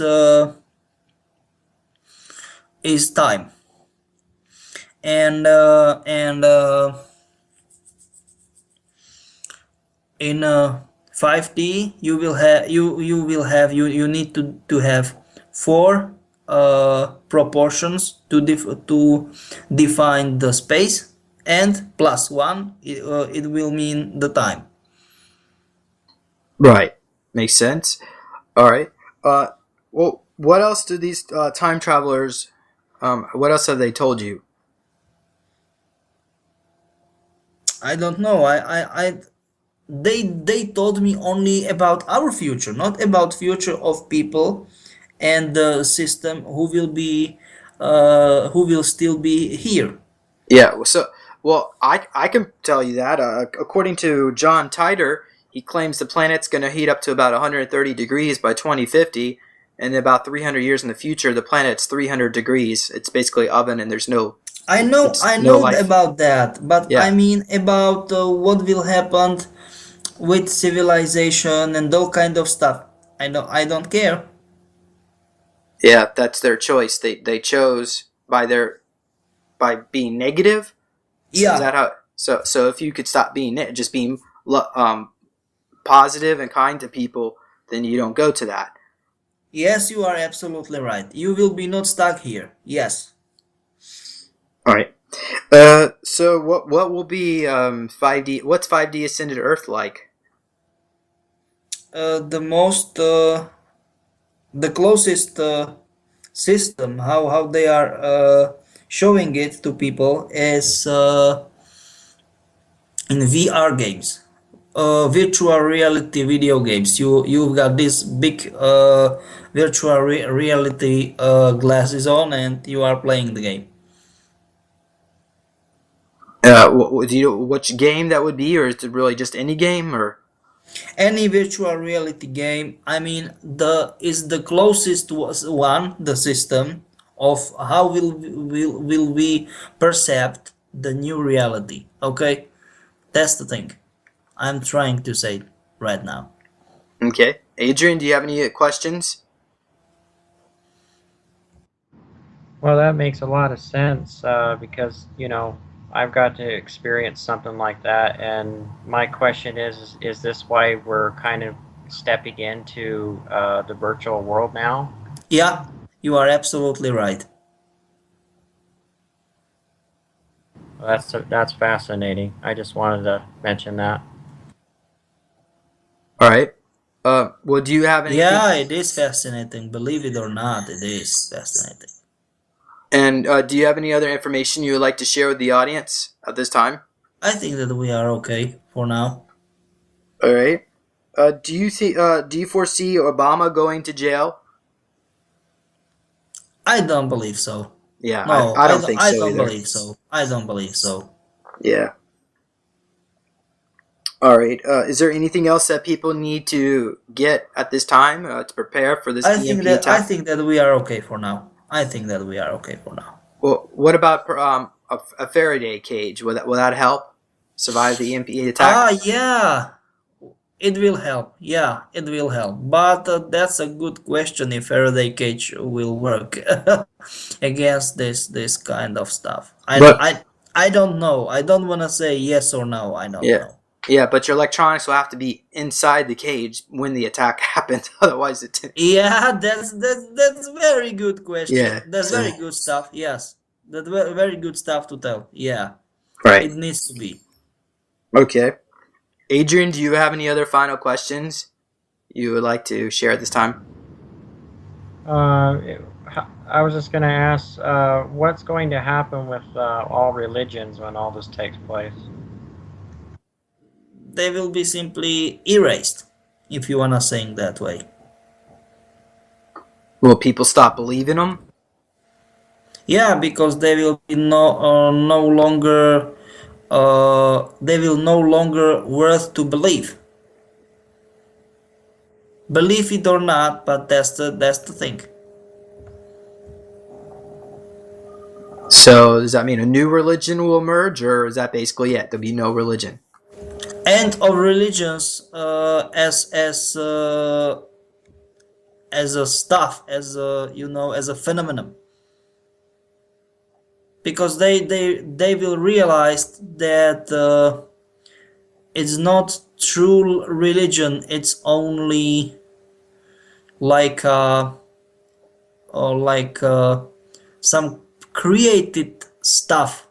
time. And in 5D you need to have 4 proportions to define the space, and plus 1 it will mean the time. Right, makes sense. All right. Well, what else do these time travelers? What else have they told you? I don't know. They told me only about our future, not about future of people and the system who will still be here. Yeah. So, well, I can tell you that according to John Titor, he claims the planet's going to heat up to about 130 degrees by 2050, and in about 300 years in the future, the planet's 300 degrees. It's basically oven, and there's no It's I no know life. about that, but I Yeah, mean about what will happen with civilization and all kind of stuff. I don't care. yeah, that's their choice. They chose by being negative. Is Yeah. that how? So if you could stop being just being positive and kind to people, then you don't go to that. Yes, you are absolutely right. You will be not stuck here. Yes. All right. So what will be 5D? What's 5D ascended Earth like? The most the closest system how they are showing it to people is in VR games, virtual reality video games. You've got this big virtual reality glasses on, and you are playing the game. Do you know which game that would be, or is it really just any game, or? Any virtual reality game, I mean, the is the closest one, the system of how will we perceive the new reality. Okay, that's the thing I'm trying to say right now. Okay. Adrian, do you have any questions? Well, that makes a lot of sense because, I've got to experience something like that. And my question is this why we're kind of stepping into the virtual world now? Yeah, you are absolutely right. Well, that's fascinating. I just wanted to mention that. All right. Well, do you have anything? Yeah, it is fascinating. Believe it or not, it is fascinating. And do you have any other information you would like to share with the audience at this time? I think that we are okay for now. All right. Do you see? Do you foresee Obama going to jail? I don't believe so. Yeah, No, I don't think I so don't either. believe so. I don't believe so. Yeah. All right. Is there anything else that people need to get at this time to prepare for this EMP I attack? think that we are okay for now. I think that we are okay for now. Well, what about a Faraday cage? Will that help survive the EMP attack? Ah, yeah, it will help. Yeah, it will help. But that's a good question if Faraday cage will work against this kind of stuff. But I don't know. I don't want to say yes or no. I don't yeah, know. yeah, but your electronics will have to be inside the cage when the attack happens. Otherwise, Yeah, that's very good question. yeah. That's So very good stuff. Yes, that's very good stuff to tell. Yeah, right. it needs to be. Okay. Adrian, do you have any other final questions you would like to share at this time? I was just going to ask what's going to happen with all religions when all this takes place? They will be simply erased, if you wanna saying that way. Will people stop believing them? Yeah, because they will be no longer they will no longer worth to believe. Believe it or not, but that's the thing. So does that mean a new religion will emerge, or is that basically it? There'll be no religion. End of religions as a stuff, as a as a phenomenon, because they will realize that it's not true religion. It's only like or like some created stuff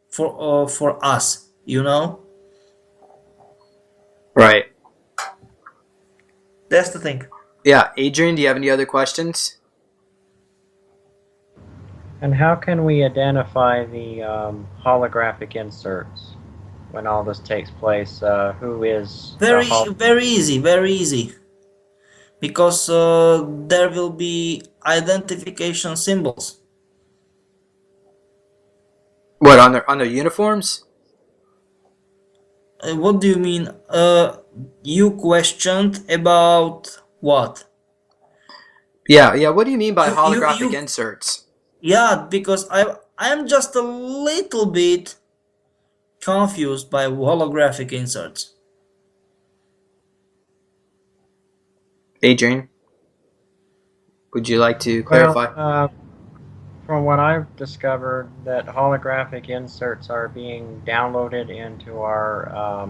for us. Right. That's the thing. Yeah. Adrian, do you have any other questions? And how can we identify the holographic inserts when all this takes place? Who is the Very easy, very easy. Because there will be identification symbols. What on their uniforms? What do you mean? You questioned about what? Yeah. What do you mean by You holographic you inserts? Yeah, because I am just a little bit confused by holographic inserts. Adrian, would you like to Well, clarify? from what I've discovered, that holographic inserts are being downloaded into our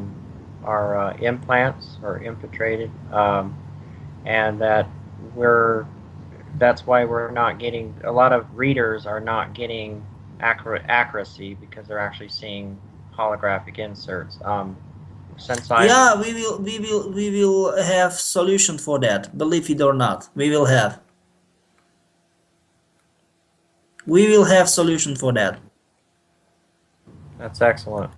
implants or infiltrated, and that's why we're not getting, a lot of readers are not getting accuracy because they're actually seeing holographic inserts. Since I Yeah, we will have solution for that. Believe it or not, we will have. We will have solution for that. That's excellent.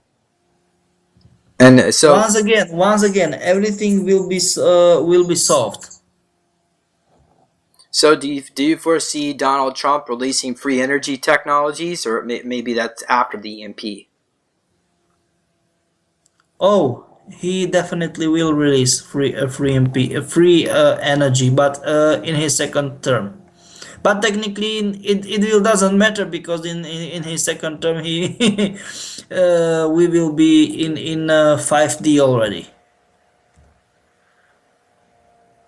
And so, Once again, everything will be solved. so do you foresee Donald Trump releasing free energy technologies, or maybe that's after the EMP? Oh, he definitely will release free energy, but in his second term. But technically, it will doesn't matter because in his second term he we will be in 5D already.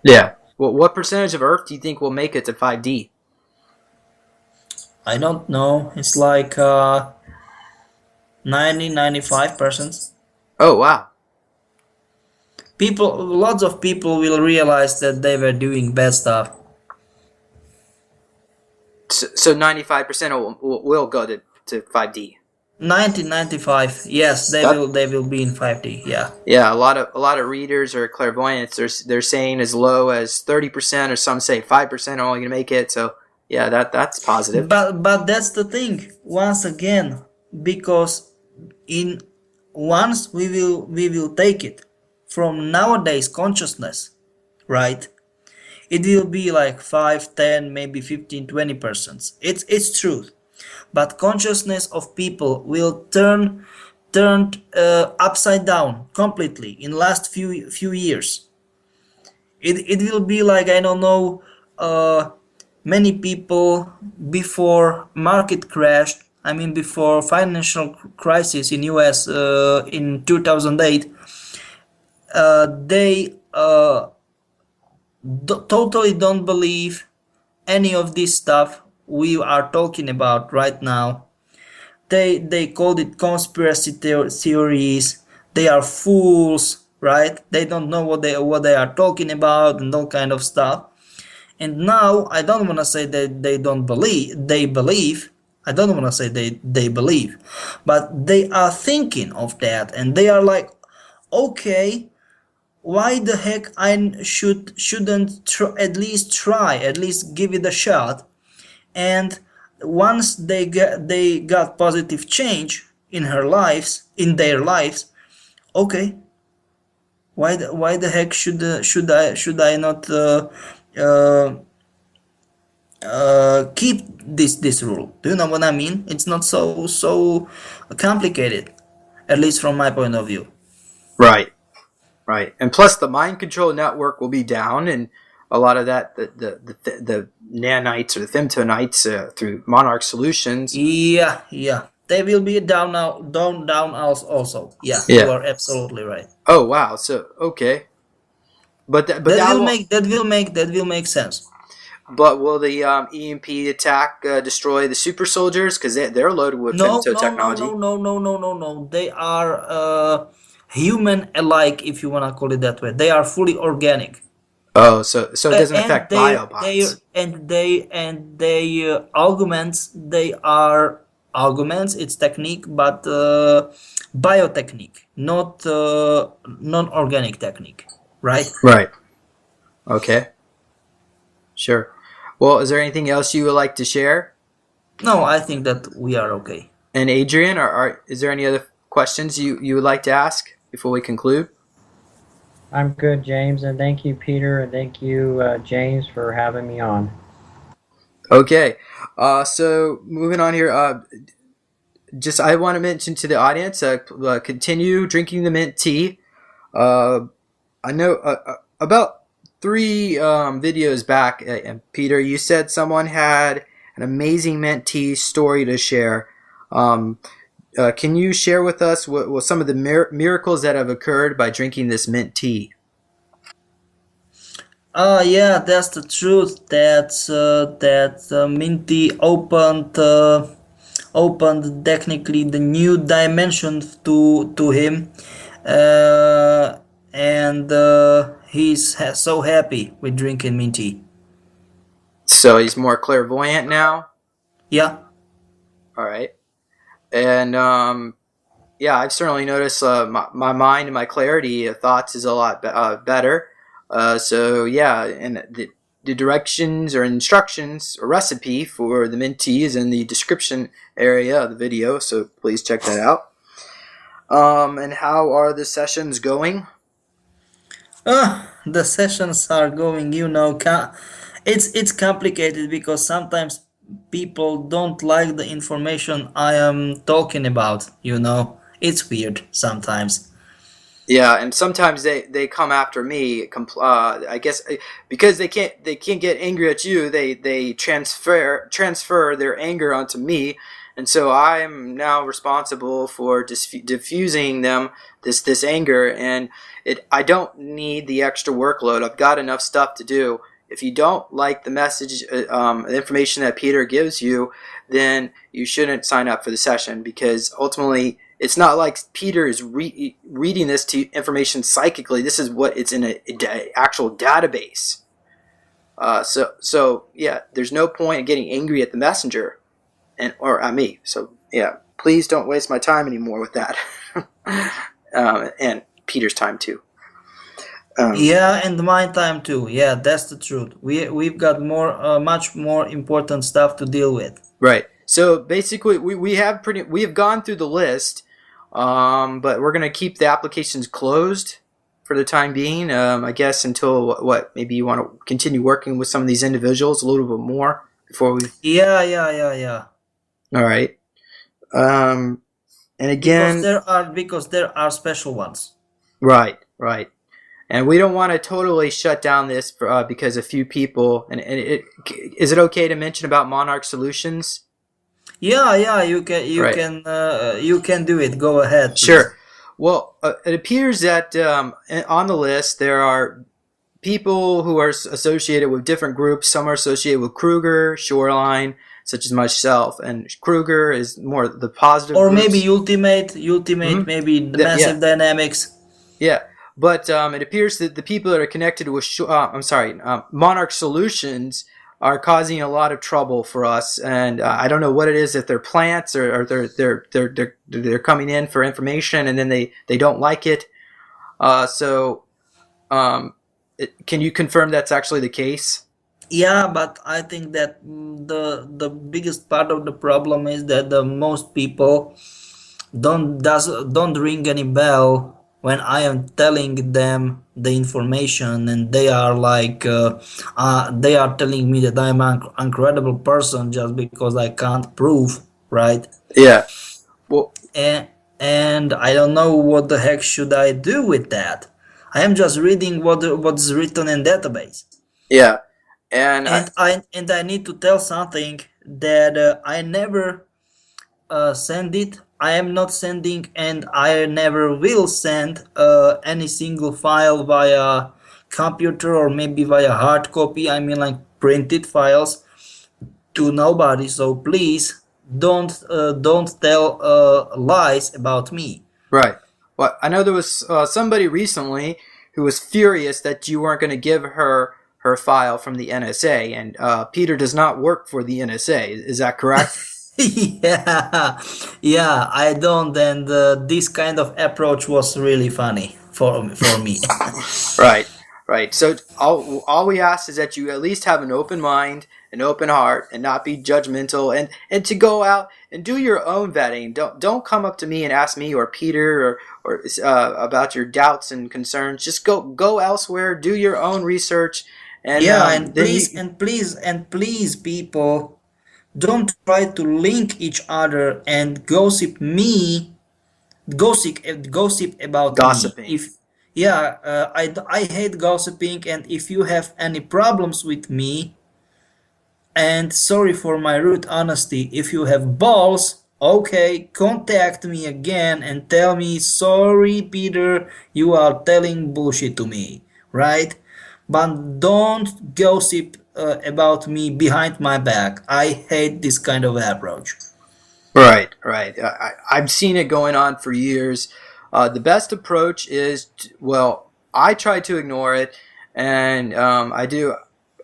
Yeah. Well, what percentage of Earth do you think will make it to 5D? I don't know. It's like 95%. Oh, wow. Lots of people will realize that they were doing bad stuff. So 95% will go to 5D. 95, yes, they will be in 5D. Yeah. Yeah, a lot of readers or clairvoyants they're saying as low as 30%, or some say 5% are only going to make it. So yeah, that's positive. But that's the thing. Once again, because in once we will take it from nowadays consciousness, right? It will be like 5, 10, maybe 15, 20%. It's truth. But consciousness of people will turned upside down completely in last few years. It will be like, I don't know, many people before market crashed, I mean before financial crisis in US in 2008, they totally don't believe any of this stuff we are talking about right now. They called it conspiracy theories. They are fools, right? They don't know what they are talking about and all kind of stuff. And now I don't want to say that they don't believe. They believe. I don't want to say they believe, but they are thinking of that, and they are like, okay, why the heck I shouldn't at least try, at least give it a shot. And once they got positive change in their lives, okay, why the heck should I not uh, keep this rule? Do you know what I mean? It's not so complicated, at least from my point of view. Right. And plus the mind control network will be down, and a lot of that the nanites or the femtonites through Monarch Solutions. Yeah, they will be down now, down also. Yeah, Yeah. you are absolutely right. Oh wow. So okay. But that will make sense. But will the EMP attack destroy the super soldiers, because they're loaded with femto technology? No. They are human alike, if you wanna call it that way. They are fully organic. Oh, so it doesn't affect biobots. They augments. They are augments. It's technique, but biotechnique, not non-organic technique, right? Right. Okay. Sure. Well, is there anything else you would like to share? No, I think that we are okay. And Adrian, is there any other questions you would like to ask before we conclude? I'm good, James, and thank you, Peter, and thank you, James, for having me on. Okay. So moving on here, just I want to mention to the audience, continue drinking the mint tea. I know about 3 videos back, Peter, you said someone had an amazing mint tea story to share. Can you share with us what some of the miracles that have occurred by drinking this mint tea? Yeah, that's the truth. That Minty opened technically the new dimension to him, and he's so happy with drinking Minty. So he's more clairvoyant now? Yeah. All right. And yeah, I've certainly noticed my mind and my clarity of thoughts is a lot better. So yeah, and the directions or instructions or recipe for the mint tea is in the description area of the video, so please check that out. And how are the sessions going? The sessions are going, it's complicated because sometimes people don't like the information I am talking about, It's weird sometimes. Yeah, and sometimes they come after me. I guess because they can't get angry at you. They transfer their anger onto me, and so I'm now responsible for diffusing them this anger. And I don't need the extra workload. I've got enough stuff to do. If you don't like the message, the information that Peter gives you, then you shouldn't sign up for the session, because ultimately it's not like Peter is reading this information psychically. This is what it's in an actual database. So yeah, there's no point in getting angry at the messenger or at me. So yeah, please don't waste my time anymore with that. And Peter's time too. Yeah, and my time too. Yeah, that's the truth. We've got much more important stuff to deal with. Right. So basically, we have gone through the list, but we're gonna keep the applications closed for the time being. I guess until maybe you want to continue working with some of these individuals a little bit more before we. Yeah. All right. And again, because there are special ones. Right. And we don't want to totally shut down this because a few people. Is it okay to mention about Monarch Solutions? Yeah. You can do it. Go ahead. Please. Sure. Well, it appears that on the list there are people who are associated with different groups. Some are associated with Kruger, Shoreline, such as myself, and Kruger is more the positive. Or groups. maybe Ultimate, mm-hmm. Maybe the Massive Dynamics. Yeah. But it appears that the people that are connected with Monarch Solutions are causing a lot of trouble for us, and I don't know what it is, if they're plants or they're coming in for information and then they don't like it. Can you confirm that's actually the case? Yeah, but I think that the biggest part of the problem is that most people don't ring any bell when I am telling them the information, and they are like they are telling me that I'm an incredible person just because I can't prove, right? Yeah. Well, and I don't know what the heck should I do with that. I am just reading what's written in database. Yeah. And I need to tell something that I never send it. I am not sending, and I never will send any single file via computer or maybe via hard copy. I mean, like printed files to nobody. So please don't tell lies about me. Right. Well, I know there was somebody recently who was furious that you weren't going to give her file from the NSA, and Peter does not work for the NSA. Is that correct? Yeah, I don't, and this kind of approach was really funny for me. Right. So all we ask is that you at least have an open mind, an open heart, and not be judgmental, and to go out and do your own vetting. Don't come up to me and ask me or Peter or about your doubts and concerns. Just go elsewhere, do your own research, and please, people, don't try to link each other and gossip about gossiping. me. I hate gossiping, and if you have any problems with me, And sorry for my rude honesty. If you have balls, okay, contact me again and tell me, sorry, Peter, you are telling bullshit to me, right? But don't gossip about me behind my back. I hate this kind of approach. Right, right. I've seen it going on for years. The best approach is, well, I try to ignore it, and I do.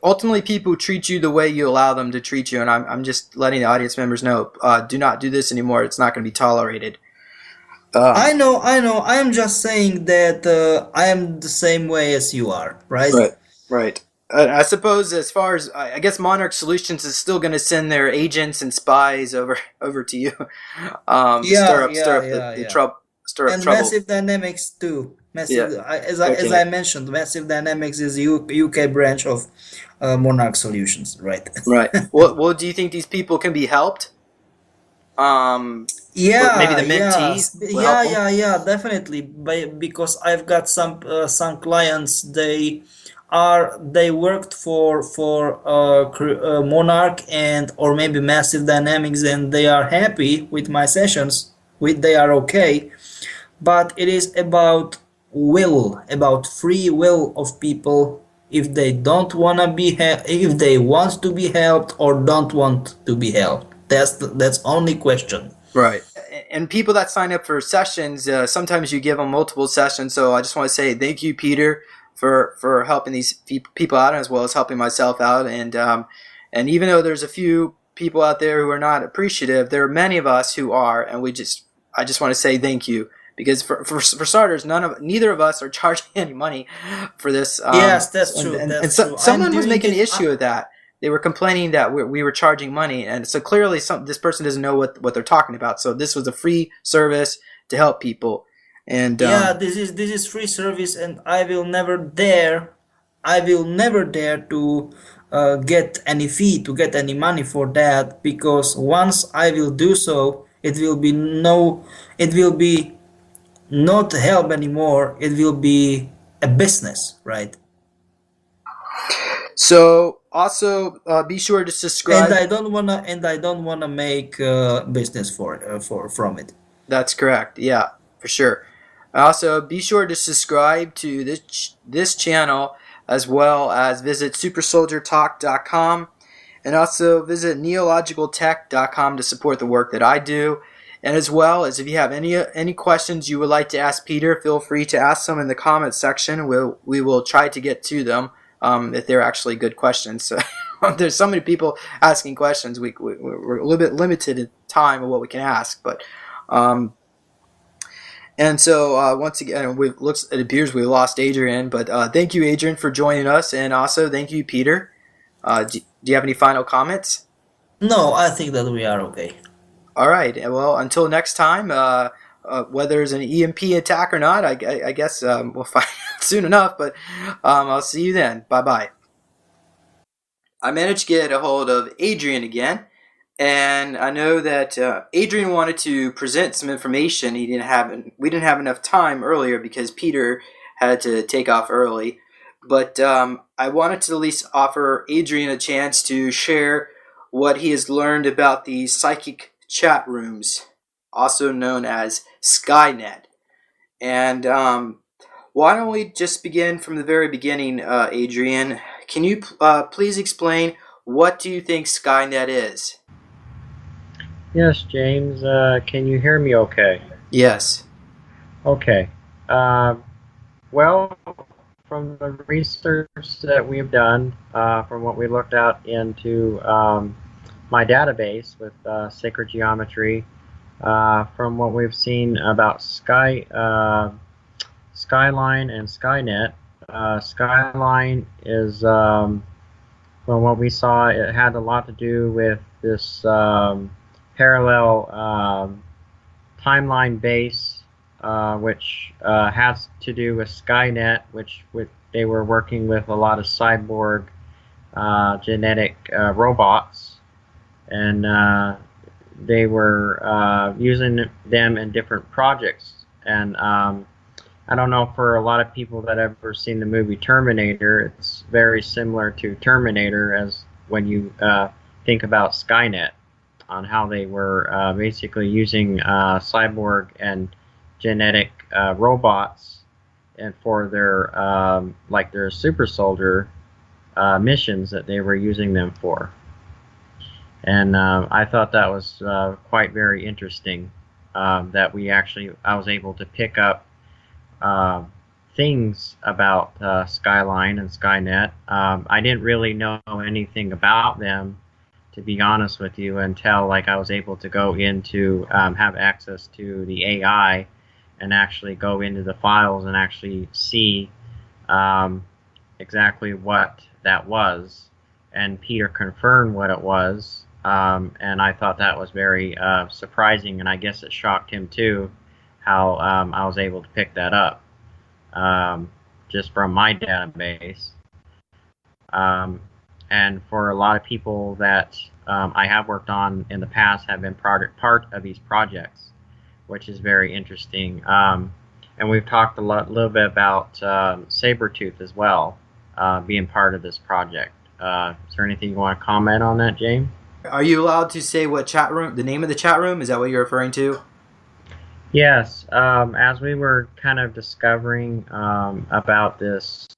Ultimately, people treat you the way you allow them to treat you, and I'm just letting the audience members know, do not do this anymore. It's not going to be tolerated. Um, I know, I know. I am just saying that I am the same way as you are, right? right, right. I suppose, as far as I guess, Monarch Solutions is still going to send their agents and spies over to you, to Yeah, stir yeah, up yeah, the yeah. trouble, stir up And trouble. Massive Dynamics too. Yeah. As Okay. I mentioned, Massive Dynamics is UK branch of Monarch Solutions, right? Right. Well, do you think these people can be helped? Or maybe Yeah, the yeah, mentees will help yeah, them. yeah, yeah, definitely. Because I've got some clients. They worked for Monarch and or maybe Massive Dynamics, and they are happy with my sessions. With they are okay, but it is about will, about free will of people. If they don't wanna if they want to be helped or don't want to be helped, that's only question. Right. And people that sign up for sessions, sometimes you give them multiple sessions. So I just want to say thank you, Peter, for helping these people out, as well as helping myself out. And even though there's a few people out there who are not appreciative, there are many of us who are, and I just want to say thank you, because for starters, neither of us are charging any money for this. Yes, that's And true. and, and That's so, true. I'm someone was doing making an it. issue of that. They were complaining that we were charging money, and so clearly this person doesn't know what they're talking about. So this was a free service to help people, and Yeah, this is free service, and I will never dare to get any fee, to get any money for that, because once I will do so, it will be not help anymore. It will be a business, right? so also be sure to And subscribe. I don't wanna make business for from it. That's correct. Yeah, for sure. Also, be sure to subscribe to this channel, as well as visit supersoldiertalk.com, and also visit neologicaltech.com to support the work that I do. And as well as, if you have any questions you would like to ask Peter, feel free to ask them in the comments section. We will try to get to them, if they're actually good questions. So, there's so many people asking questions. We're a little bit limited in time of what we can ask, but um, and so, once again, it appears we lost Adrian, but thank you, Adrian, for joining us, and also thank you, Peter. Do you have any final comments? No, I think that we are okay. All right. Well, until next time, whether it's an EMP attack or not, I guess we'll find out soon enough. But I'll see you then. Bye bye. I managed to get a hold of Adrian again, and I know that Adrian wanted to present some information. We didn't have enough time earlier because Peter had to take off early. But I wanted to at least offer Adrian a chance to share what he has learned about the psychic chat rooms, also known as Skynet. And why don't we just begin from the very beginning, Adrian? Can you please explain, what do you think Skynet is? Yes, James. Can you hear me okay? Yes. Okay. Uh, well, from the research that we've done, from what we looked at into my database with sacred geometry, from what we've seen about Skyline and Skynet, Skyline is, from what we saw, it had a lot to do with this parallel timeline base, which has to do with Skynet, which they were working with a lot of cyborg genetic robots, and they were using them in different projects. And I don't know, for a lot of people that have ever seen the movie Terminator, it's very similar to Terminator, as when you think about Skynet, on how they were basically using cyborg and genetic robots and for their like their super soldier missions that they were using them for. And I thought that was quite very interesting, that I was able to pick up things about Skyline and Skynet. I didn't really know anything about them, to be honest with you, until like I was able to go into have access to the AI and actually go into the files and actually see exactly what that was. And Peter confirmed what it was, and I thought that was very surprising, and I guess it shocked him too, how I was able to pick that up just from my database. And for a lot of people that I have worked on in the past have been part of these projects, which is very interesting. And we've talked little bit about Sabretooth as well, being part of this project. Is there anything you want to comment on that, James? Are you allowed to say what chat room, the name of the chat room? Is that what you're referring to? Yes. As we were kind of discovering about this,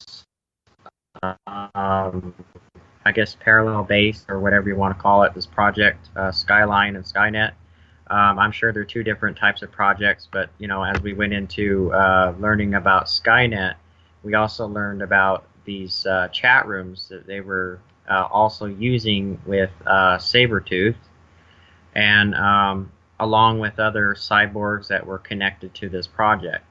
I guess parallel base or whatever you want to call it, this project, Skyline and Skynet. I'm sure they're two different types of projects, but as we went into learning about Skynet, we also learned about these chat rooms that they were also using with Sabretooth, and along with other cyborgs that were connected to this project.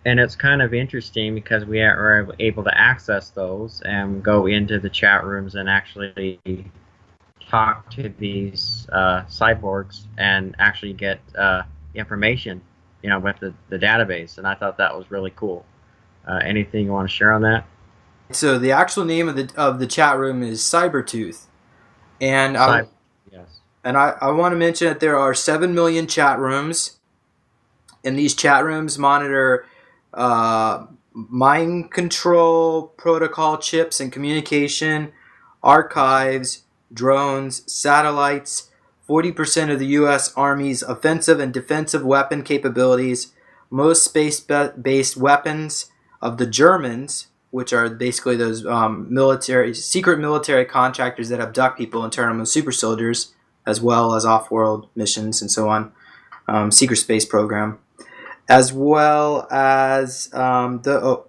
And it's kind of interesting because we are able to access those and go into the chat rooms and actually talk to these cyborgs and actually get information, with the database. And I thought that was really cool. Anything you want to share on that? So the actual name of the chat room is Cybertooth, and Yes. and I want to mention that there are 7 million chat rooms, and these chat rooms monitor mind control protocol chips and communication, archives, drones, satellites, 40% of the U.S. Army's offensive and defensive weapon capabilities, most space-based weapons of the Germans, which are basically those secret military contractors that abduct people and turn them into super soldiers, as well as off-world missions and so on, secret space program, as well as the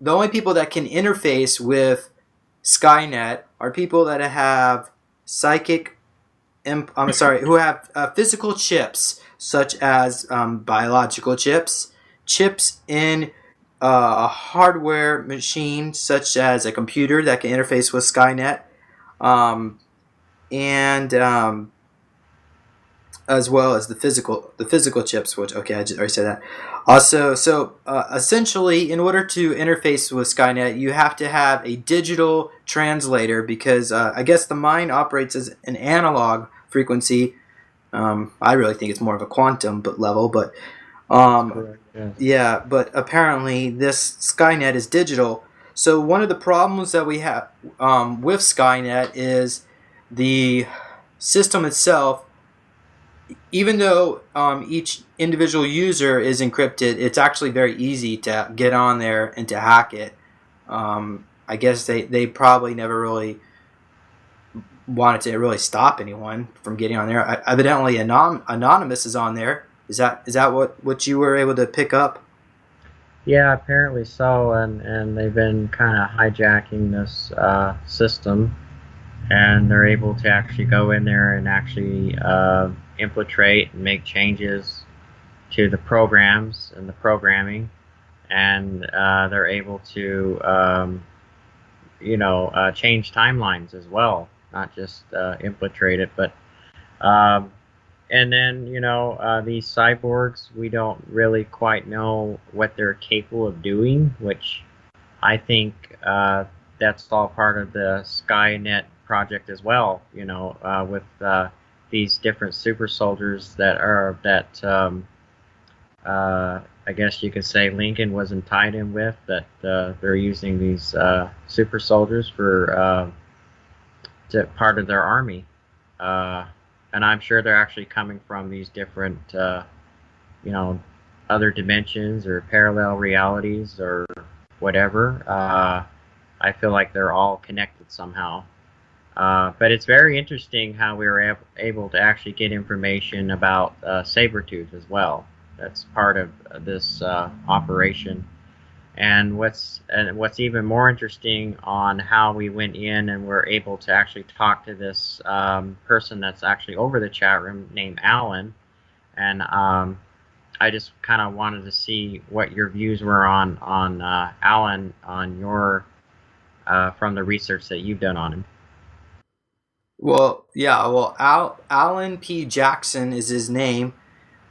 only people that can interface with Skynet are people that have who have physical chips, such as biological chips, chips in a hardware machine, such as a computer that can interface with Skynet, and as well as the physical chips, which I already said that. Also, essentially, in order to interface with Skynet, you have to have a digital translator, because I guess the mind operates as an analog frequency. I really think it's more of a quantum level, but Correct, yes. yeah. But apparently, this Skynet is digital. So one of the problems that we have with Skynet is the system itself. Even though each individual user is encrypted, it's actually very easy to get on there and to hack it. I guess they probably never really wanted to really stop anyone from getting on there. Evidently, Anonymous is on there. Is that what you were able to pick up? Yeah, apparently so, and they've been kind of hijacking this system, and they're able to actually go in there and actually infiltrate and make changes to the programs and the programming, and they're able to change timelines as well, not just infiltrate it, but and then these cyborgs, we don't really quite know what they're capable of doing, which I think that's all part of the Skynet project as well, with these different super soldiers that I guess you could say Lincoln wasn't tied in with, that they're using these super soldiers for part of their army. And I'm sure they're actually coming from these different, you know, other dimensions or parallel realities or whatever. I feel like they're all connected somehow. But it's very interesting how we were able to actually get information about Sabretooth as well. That's part of this operation. And what's even more interesting on how we went in and were able to actually talk to this person that's actually over the chat room named Alan. And I just kind of wanted to see what your views were on Alan, on your from the research that you've done on him. Well, yeah. Well, Alan P. Jackson is his name,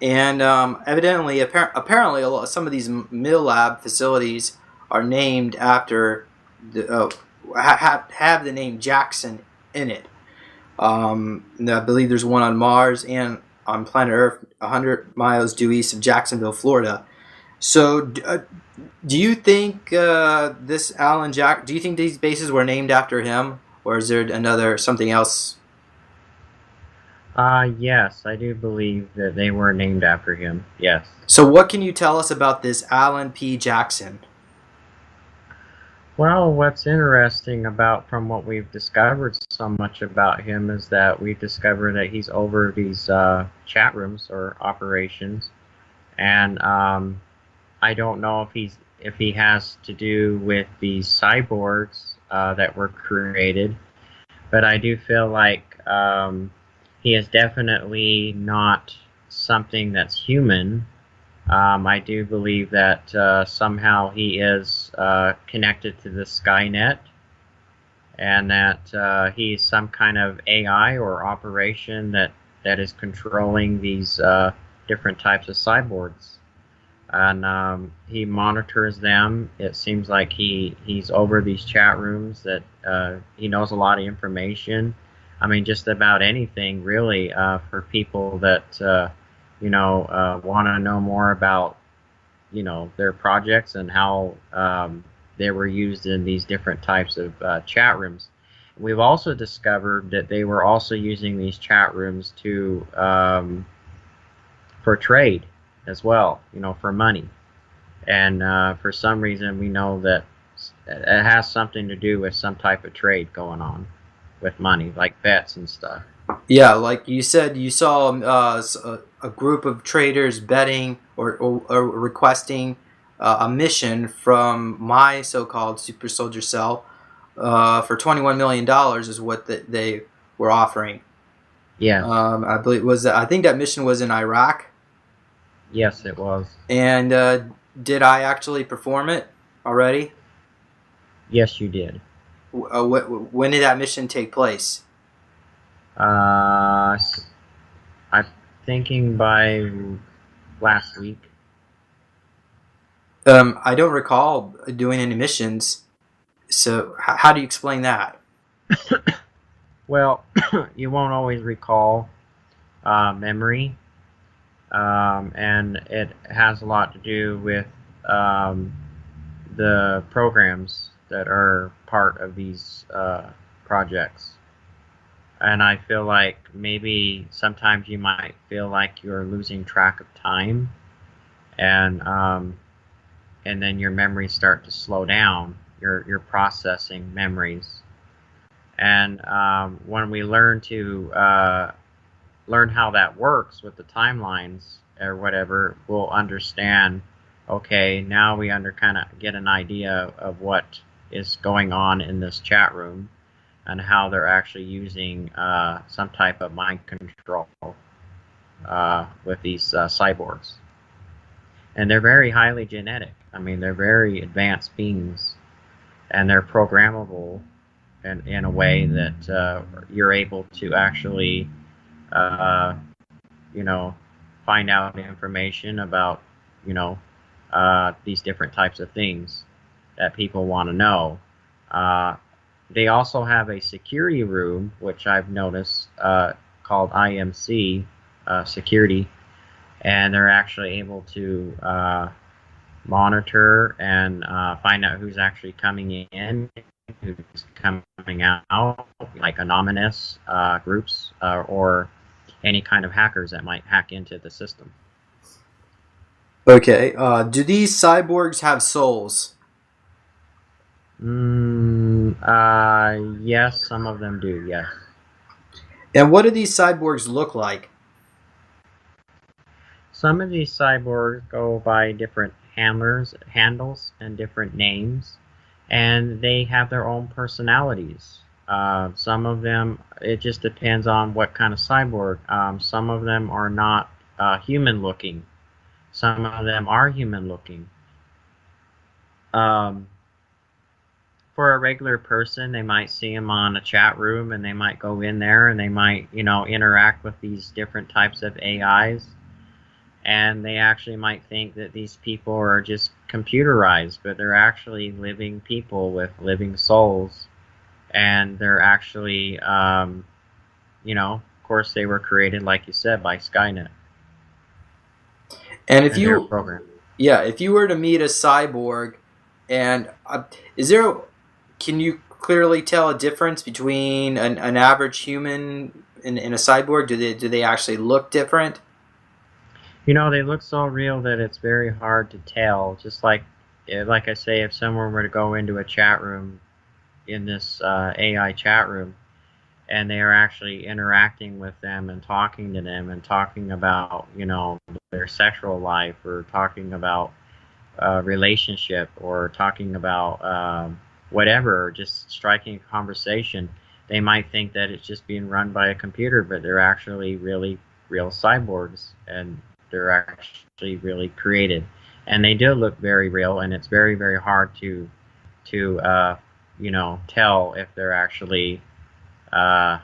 and evidently, apparently, some of these Milab facilities are named after have the name Jackson in it. I believe there's one on Mars and on planet Earth, 100 miles due east of Jacksonville, Florida. So, do you think this Alan Jack? Do you think these bases were named after him, or is there something else? Yes, I do believe that they were named after him. Yes. So, what can you tell us about this Alan P. Jackson? Well, what's interesting about from what we've discovered so much about him is that we've discovered that he's over these chat rooms or operations, and I don't know if he has to do with these cyborgs that were created, but I do feel like he is definitely not something that's human. I do believe that somehow he is connected to the Skynet, and that he's some kind of AI or operation that is controlling these different types of cyborgs. And he monitors them. It seems like he's over these chat rooms, that he knows a lot of information. I mean, just about anything, really, for people that want to know more about, their projects and how they were used in these different types of chat rooms. We've also discovered that they were also using these chat rooms to for trade as well, for money. And for some reason, we know that it has something to do with some type of trade going on with money, like bets and stuff. Yeah, like you said, you saw a group of traders betting or requesting a mission from my so-called super soldier cell for $21 million is what they were offering. Yeah. I believe I think that mission was in Iraq. Yes, it was. And did I actually perform it already? Yes, you did. When did that mission take place? I'm thinking by last week. I don't recall doing any missions. So how do you explain that? Well, you won't always recall memory, and it has a lot to do with the programs that are part of these projects. And I feel like maybe sometimes you might feel like you're losing track of time, and then your memories start to slow down. You're processing memories, and when we learn how that works with the timelines or whatever, we'll understand. Okay, now we kind of get an idea of what is going on in this chat room, and how they're actually using some type of mind control with these cyborgs. And they're very highly genetic. I mean, they're very advanced beings, and they're programmable in a way that you're able to actually, find out information about, these different types of things that people want to know. They also have a security room, which I've noticed, called IMC security, and they're actually able to monitor and find out who's actually coming in, who's coming out, like anonymous groups or any kind of hackers that might hack into the system. Okay. Do these cyborgs have souls? Yes, some of them do, yes. And what do these cyborgs look like? Some of these cyborgs go by different handles, and different names, and they have their own personalities. Some of them, it just depends on what kind of cyborg. Some of them are not human looking. Some of them are human looking. For a regular person, they might see them on a chat room and they might go in there and they might, interact with these different types of AIs. And they actually might think that these people are just computerized, but they're actually living people with living souls. And they're actually, of course, they were created, like you said, by Skynet. And if they're you, programmed. yeah, if you were to meet a cyborg, and can you clearly tell a difference between an average human and a cyborg? Do they actually look different? They look so real that it's very hard to tell. Just like I say, if someone were to go into a chat room in this AI chat room, and they are actually interacting with them and talking to them and talking about, their sexual life, or talking about relationship, or talking about whatever, just striking a conversation, they might think that it's just being run by a computer, but they're actually really real cyborgs, and they're actually really created, and they do look very real, and it's very, very hard to tell if they're actually a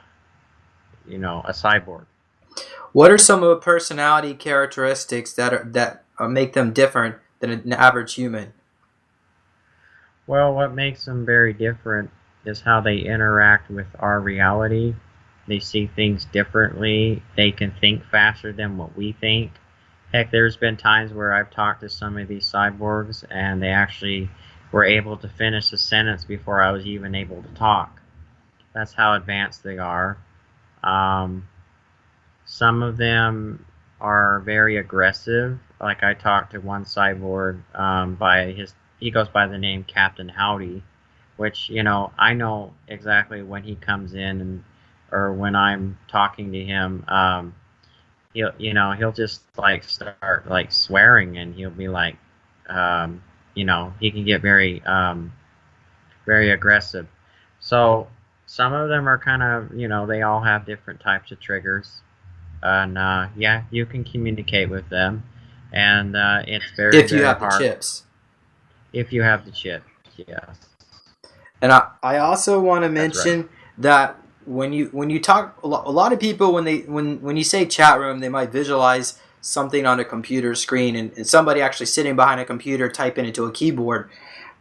cyborg. What are some of the personality characteristics that make them different than an average human? Well, what makes them very different is how they interact with our reality. They see things differently. They can think faster than what we think. Heck, there's been times where I've talked to some of these cyborgs and they actually were able to finish a sentence before I was even able to talk. That's how advanced they are. Some of them are very aggressive. Like, I talked to one cyborg he goes by the name Captain Howdy, which, I know exactly when he comes in, or when I'm talking to him. He'll just like start like swearing, and he'll be like, he can get very, very aggressive. So some of them are kind of, they all have different types of triggers, and yeah, you can communicate with them, and it's very, If you very have the hard chips. if you have the chip. Yes. And I also want to That's right. mention that when you talk, a lot of people, when you say chat room, they might visualize something on a computer screen, and somebody actually sitting behind a computer typing into a keyboard.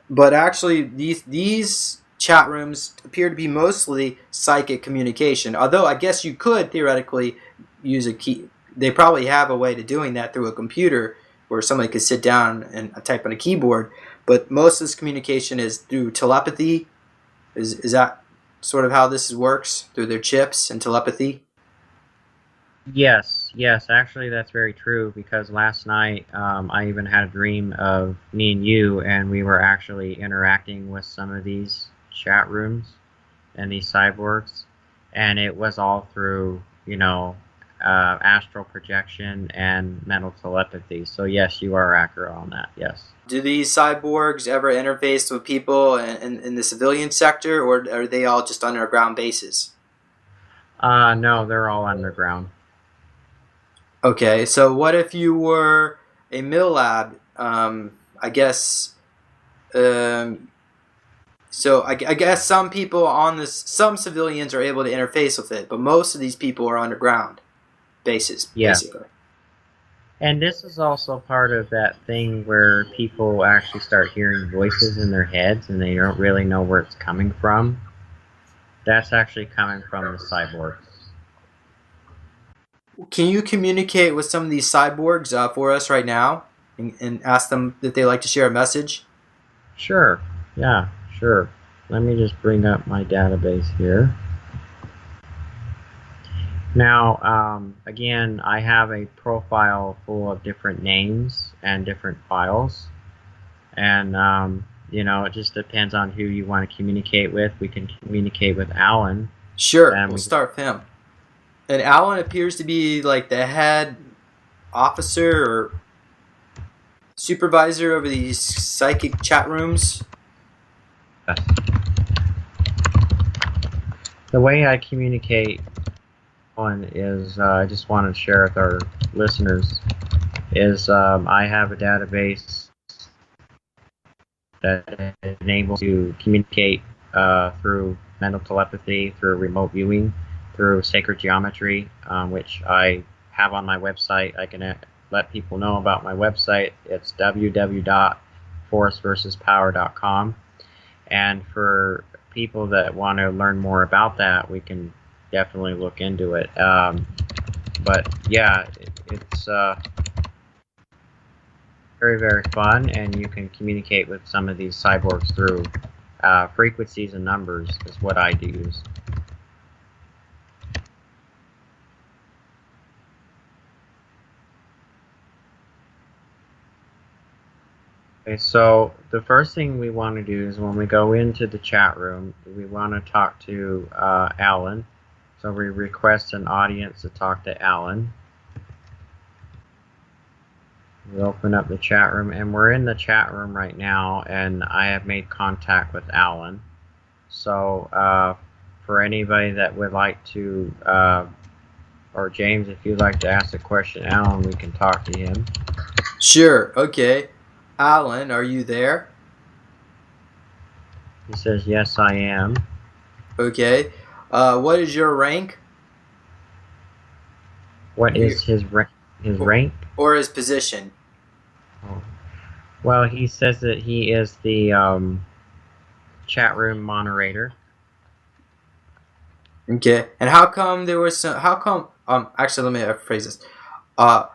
But actually, these chat rooms appear to be mostly psychic communication. Although I guess you could theoretically use a key. They probably have a way to doing that through a computer, where somebody could sit down and type on a keyboard. But most of this communication is through telepathy. Is that sort of how this works, through their chips and telepathy? Yes, actually, that's very true, because last night I even had a dream of me and you, and we were actually interacting with some of these chat rooms and these cyborgs, and it was all through, astral projection and mental telepathy. So yes, you are accurate on that, yes. Do these cyborgs ever interface with people in the civilian sector, or are they all just underground bases? No, they're all underground. Okay, so what if you were a Milab? I guess. So I guess some people some civilians are able to interface with it, but most of these people are underground bases, Yeah. basically. And this is also part of that thing where people actually start hearing voices in their heads and they don't really know where it's coming from. That's actually coming from the cyborgs. Can you communicate with some of these cyborgs for us right now? and ask them if they'd like to share a message? Sure. Yeah, sure. Let me just bring up my database here. Now, again, I have a profile full of different names and different files. And, it just depends on who you want to communicate with. We can communicate with Alan. Sure, we'll start with him. And Alan appears to be like the head officer or supervisor over these psychic chat rooms. The way I communicate is I just want to share with our listeners is I have a database that enables you to communicate through mental telepathy, through remote viewing, through sacred geometry, which I have on my website. I can let people know about my website. It's www.forceversuspower.com. And for people that want to learn more about that, we can definitely look into it. But yeah, it's very, very fun, and you can communicate with some of these cyborgs through frequencies and numbers is what I use. Okay, so the first thing we want to do is when we go into the chat room, we want to talk to Alan. So we request an audience to talk to Alan. We open up the chat room, and we're in the chat room right now, and I have made contact with Alan. So for anybody that would like to, or James, if you'd like to ask a question, Alan, we can talk to him. Sure, okay. Alan, are you there? He says, yes, I am. Okay. What is your rank? What is his rank? Or his position? Oh. Well, he says that he is the chat room moderator. Okay. And how come there was some? How come? Actually, let me rephrase this. Are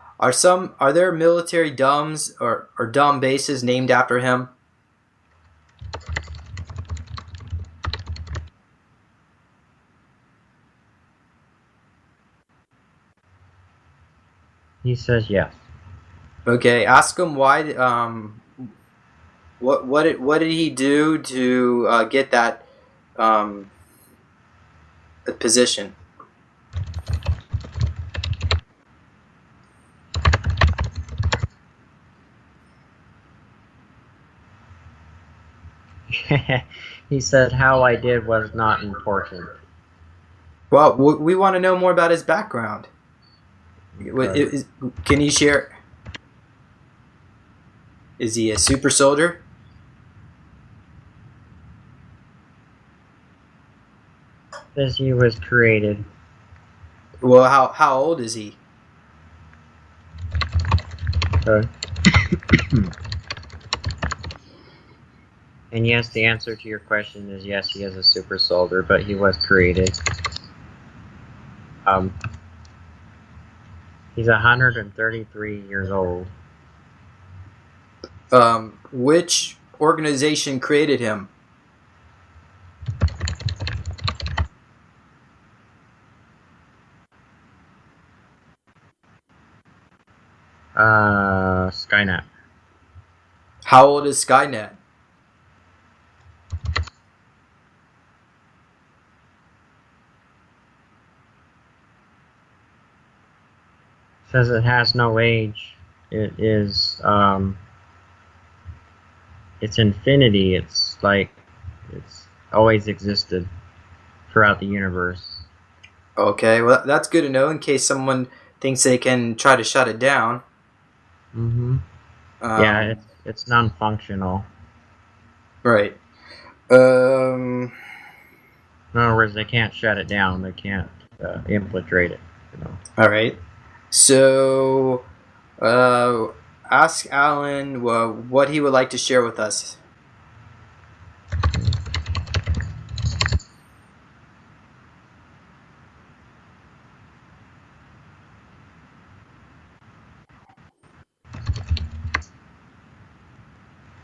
there military dumbs or dumb bases named after him? He says yes. Okay. Ask him why. What did he do to get that position? He said how I did was not important. Well, we want to know more about his background. Okay. Can you share? Is he a super soldier? Says he was created. Well, how old is he? And yes, the answer to your question is yes, he is a super soldier, but he was created. He's 133 years old. Which organization created him? Skynet. How old is Skynet? Says it has no age. It is it's infinity. It's like it's always existed throughout the universe. Okay, well that's good to know in case someone thinks they can try to shut it down. Mm-hmm. Yeah, it's non-functional. Right. In other words, they can't shut it down. They can't infiltrate it. All right. So, ask Alan what he would like to share with us.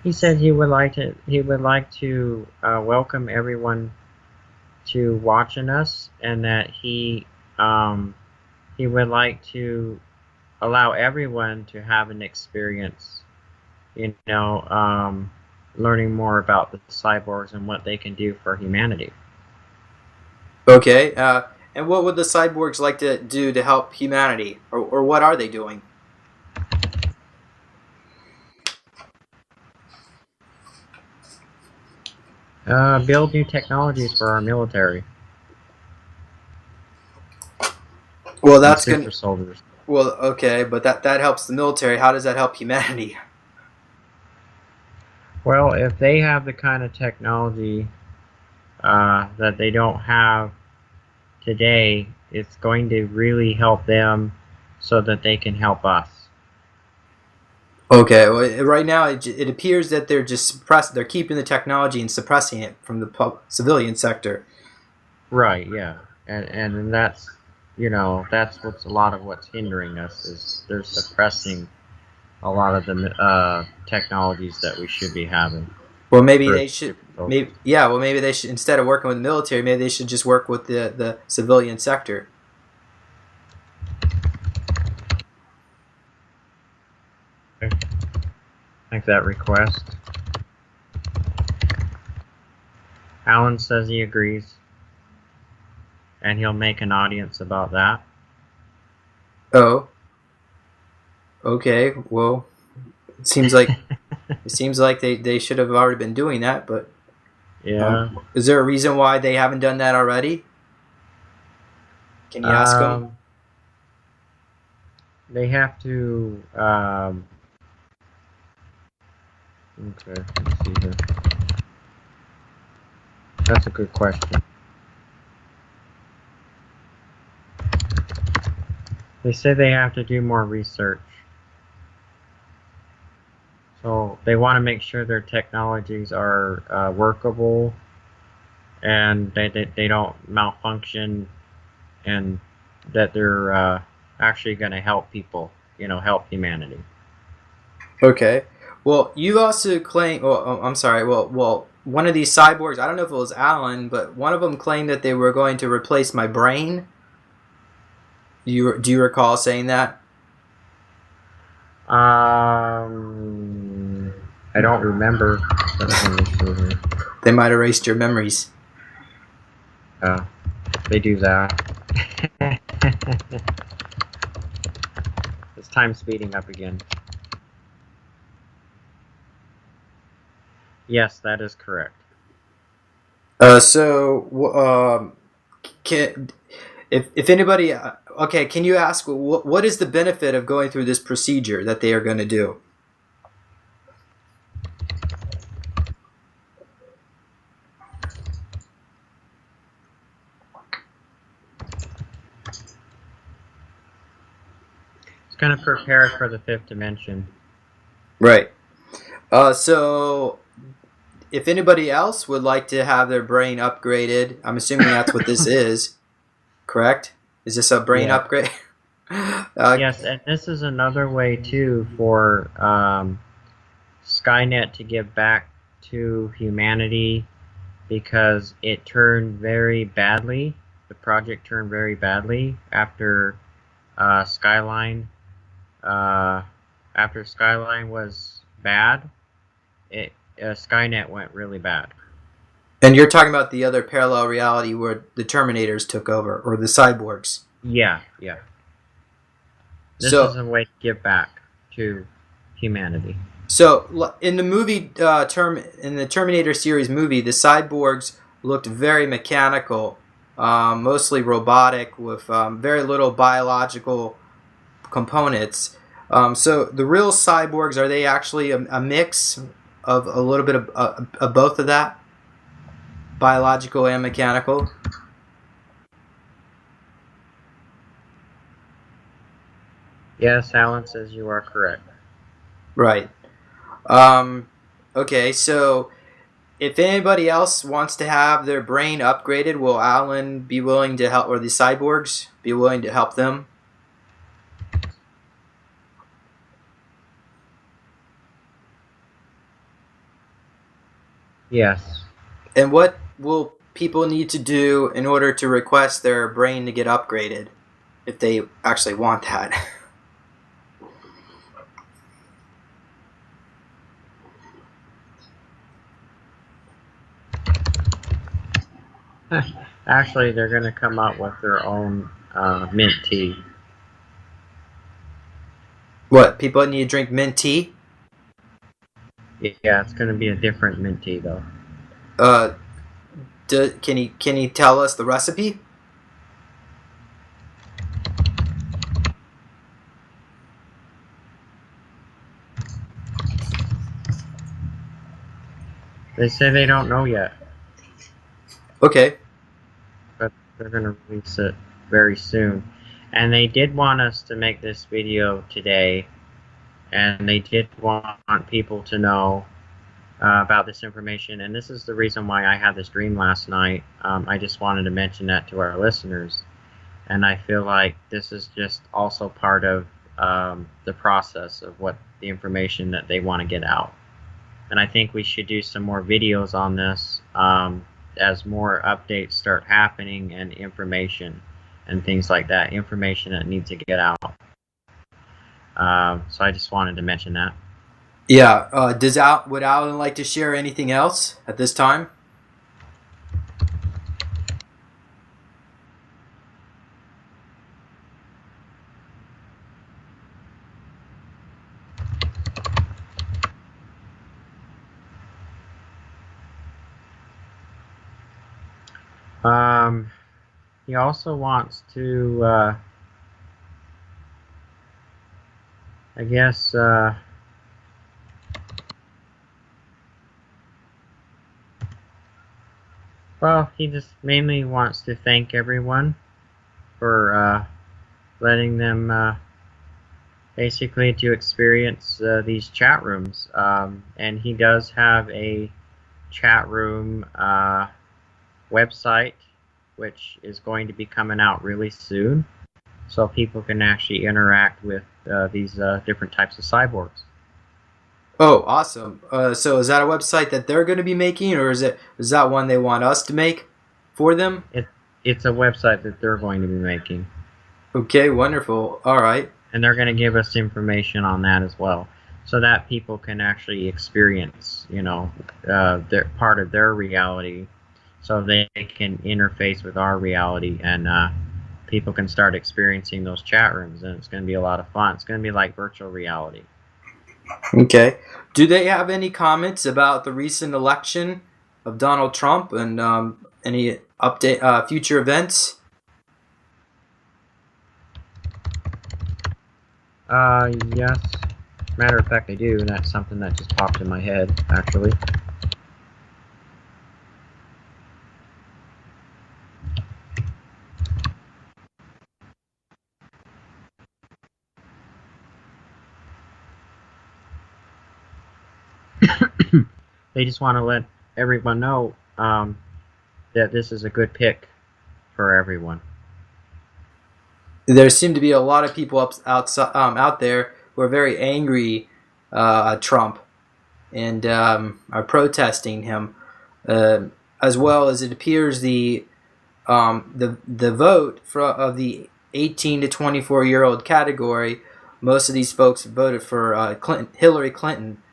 He said he would like to. He would like to welcome everyone to watching us, and that he would like to allow everyone to have an experience. Learning more about the cyborgs and what they can do for humanity. Okay. And what would the cyborgs like to do to help humanity, or what are they doing? Build new technologies for our military. Well, that's super good. soldiers. Well, okay, but that helps the military. How does that help humanity? Well, if they have the kind of technology that they don't have today, it's going to really help them so that they can help us. Okay. Well, right now it appears that they're just they're keeping the technology and suppressing it from the civilian sector. Right. Yeah. And that's that's what's a lot of what's hindering us is they're suppressing a lot of the technologies that we should be having. Well, maybe they should. Well, maybe they should, instead of working with the military, maybe they should just work with the civilian sector. Okay. Make that request. Alan says he agrees, and he'll make an audience about that. Oh. Okay. Well, it seems like they should have already been doing that, but yeah. Is there a reason why they haven't done that already? Can you ask them? They have to. Okay, let's see here. That's a good question. They say they have to do more research. So they want to make sure their technologies are workable and they don't malfunction, and that they're actually going to help people, help humanity. Okay. Well, you also claim. Well, I'm sorry. Well, one of these cyborgs. I don't know if it was Alan, but one of them claimed that they were going to replace my brain. Do you recall saying that? I don't remember. They might have erased your memories. They do that. It's time speeding up again. Yes, that is correct. If anybody, okay, can you ask what is the benefit of going through this procedure that they are going to do? It's going to prepare us for the fifth dimension. Right. So if anybody else would like to have their brain upgraded, I'm assuming that's what this is, correct? Is this a brain upgrade? Yes, and this is another way too for Skynet to give back to humanity, because it turned very badly. The project turned very badly after Skyline. After Skyline was bad, Skynet went really bad. And you're talking about the other parallel reality where the Terminators took over, or the cyborgs. Yeah. This is a way to give back to humanity. So in the movie, in the Terminator series movie, the cyborgs looked very mechanical, mostly robotic, with very little biological components. So the real cyborgs, are they actually a mix of a little bit of both of that, biological and mechanical? Yes, Alan says you are correct. Right. Okay, so if anybody else wants to have their brain upgraded, will Alan be willing to help, or the cyborgs be willing to help them? Yes. And what will people need to do in order to request their brain to get upgraded, if they actually want that? Actually, they're going to come up with their own mint tea. What, people need to drink mint tea? Yeah, it's going to be a different mint tea, though. Can you tell us the recipe? They say they don't know yet, Okay. but they're going to release it very soon. And they did want us to make this video today, and they did want people to know about this information. And this is the reason why I had this dream last night. I just wanted to mention that to our listeners. And I feel like this is just also part of the process of what the information that they want to get out. And I think we should do some more videos on this as more updates start happening, and information and things like that. Information that needs to get out. So I just wanted to mention that. Yeah. Would Alan like to share anything else at this time? He also wants to, I guess, well, he just mainly wants to thank everyone for letting them basically to experience these chat rooms. And he does have a chat room website, which is going to be coming out really soon, so people can actually interact with these different types of cyborgs. Oh, awesome. So is that a website that they're going to be making, or is that one they want us to make for them? It's a website that they're going to be making. Okay, wonderful. All right. And they're going to give us information on that as well, so that people can actually experience, their part of their reality, so they can interface with our reality, and people can start experiencing those chat rooms, and it's going to be a lot of fun. It's going to be like virtual reality. Okay. Do they have any comments about the recent election of Donald Trump, and any future events? Yes. Matter of fact, I do, and that's something that just popped in my head, actually. They just want to let everyone know that this is a good pick for everyone. There seem to be a lot of people out there who are very angry at Trump, and are protesting him, as well as it appears the vote of the 18 to 24-year-old category. Most of these folks voted for Hillary Clinton.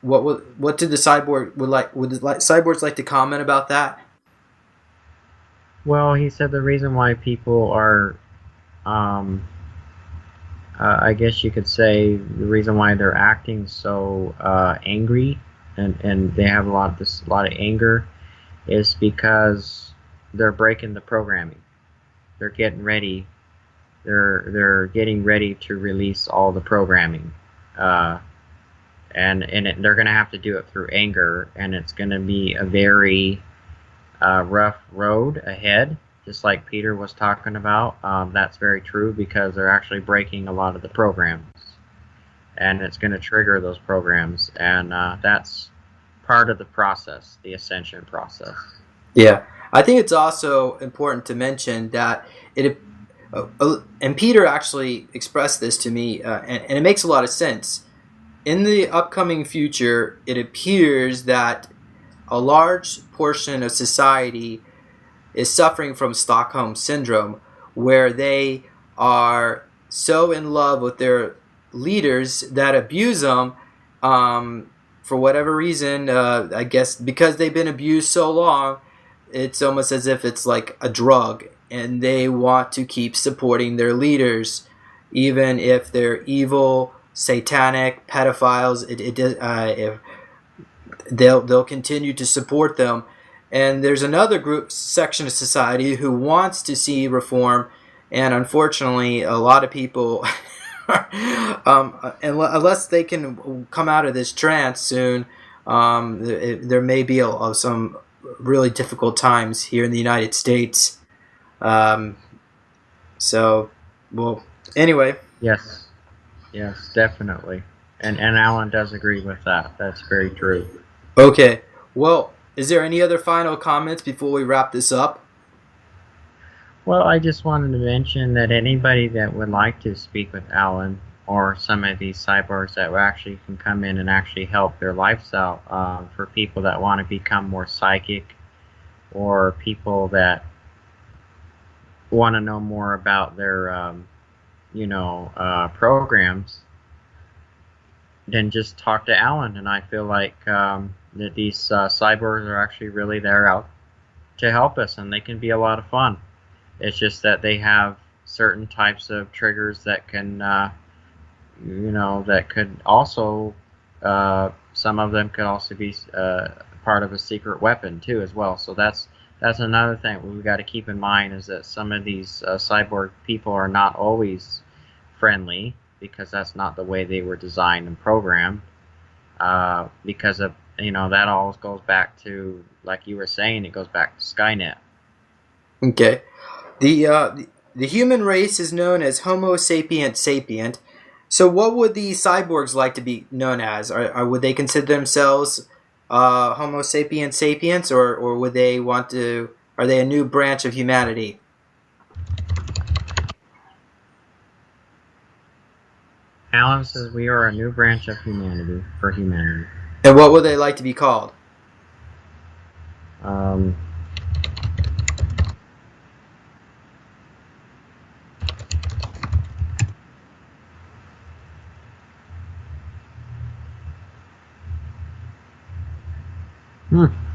What did the cyborg would the cyborgs like to comment about that? Well, he said the reason why people are, I guess you could say, the reason why they're acting so angry, and they have a lot of anger, is because they're breaking the programming. They're getting ready. They're getting ready to release all the programming, and they're going to have to do it through anger, and it's going to be a very rough road ahead, just like Peter was talking about. That's very true, because they're actually breaking a lot of the programs, and it's going to trigger those programs, and that's part of the process, the ascension process. Yeah, I think it's also important to mention that and Peter actually expressed this to me, and it makes a lot of sense. in the upcoming future, it appears that a large portion of society is suffering from Stockholm Syndrome, where they are so in love with their leaders that abuse them for whatever reason. I guess because they've been abused so long, it's almost as if it's like a drug, and they want to keep supporting their leaders, even if they're evil, satanic, pedophiles. They'll continue to support them. And there's another group section of society who wants to see reform, and unfortunately, a lot of people, unless they can come out of this trance soon, there may be some really difficult times here in the United States. Well, anyway. Yes, yes, definitely. And Alan does agree with that. That's very true. Okay. Well, is there any other final comments before we wrap this up? Well, I just wanted to mention that anybody that would like to speak with Alan or some of these cyborgs that actually can come in and actually help their lifestyle, for people that want to become more psychic, or people that want to know more about their programs, then just talk to Alan. And I feel like that these cyborgs are actually really there out to help us, and they can be a lot of fun. It's just that they have certain types of triggers that can, that could also, some of them could also be part of a secret weapon too as well. So that's another thing we've got to keep in mind, is that some of these cyborg people are not always friendly, because that's not the way they were designed and programmed. Because of, that all goes back to, like you were saying, it goes back to Skynet. Okay. The human race is known as Homo sapient sapient. So what would the cyborgs like to be known as? Would they consider themselves Homo sapient sapiens, or would they want to? Are they a new branch of humanity? Alan says we are a new branch of humanity for humanity. And what would they like to be called?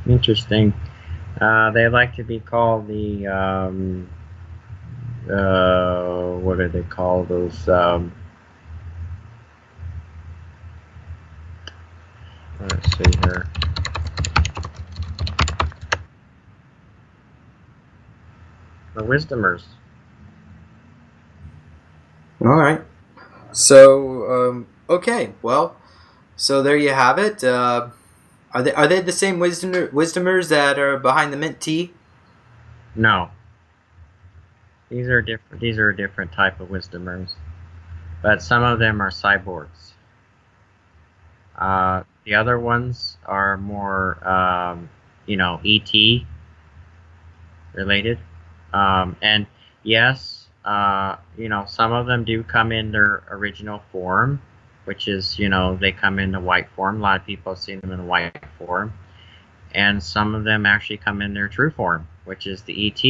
Interesting. They like to be called the what do they call those? Let's see here. The Wisdomers. All right. So okay. Well, so there you have it. Are they the same wisdomers that are behind the mint tea? No. These are different. These are a different type of wisdomers, but some of them are cyborgs. The other ones are more, ET related. And yes, some of them do come in their original form, which is, they come in the white form. A lot of people have seen them in the white form. And some of them actually come in their true form, which is the ET.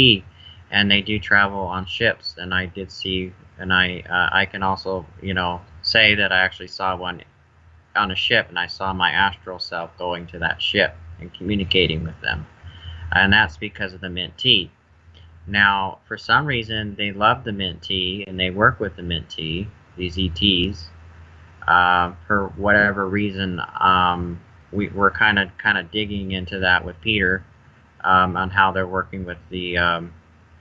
And they do travel on ships. And I did see, and I can also, say that I actually saw one on a ship, and I saw my astral self going to that ship and communicating with them. And that's because of the mint tea. Now, for some reason, they love the mint tea, and they work with the mint tea, these ETs. For whatever reason, we're kind of digging into that with Peter, on how they're working with the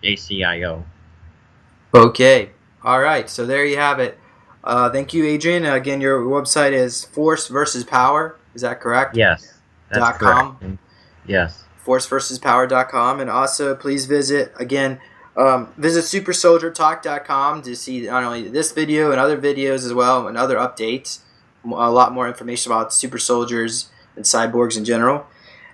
ACIO. Okay. All right. So there you have it. Thank you, Adrian. Again, your website is Force versus Power. Is that correct? Yes. That's .com. Correct. Yes. ForceVersusPower.com. And also, please visit supersoldiertalk.com to see not only this video and other videos as well, and other updates. A lot more information about super soldiers and cyborgs in general.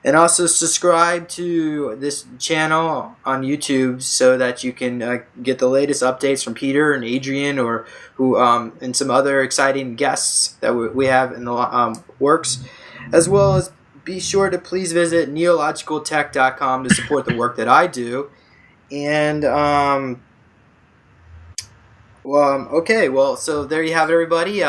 And also subscribe to this channel on YouTube so that you can get the latest updates from Peter and Adrian, or who and some other exciting guests that we have in the works, as well as be sure to please visit neologicaltech.com to support the work that I do. And okay, well, so there you have it, everybody.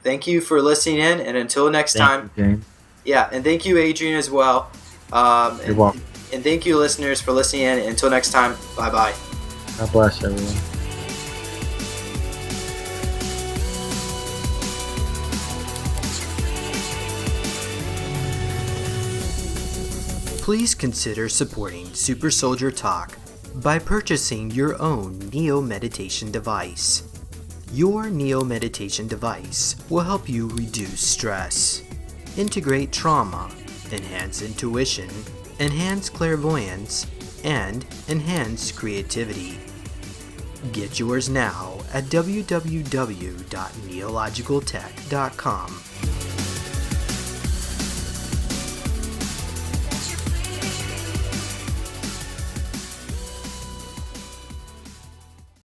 Thank you for listening in, and until next time. Thank you, James. Yeah, and thank you, Adrian, as well. You're welcome. And thank you, listeners, for listening in. Until next time, bye-bye. God bless everyone. Please consider supporting Super Soldier Talk by purchasing your own Neo Meditation device. Your Neo Meditation device will help you reduce stress, integrate trauma, enhance intuition, enhance clairvoyance, and enhance creativity. Get yours now at www.neologicaltech.com.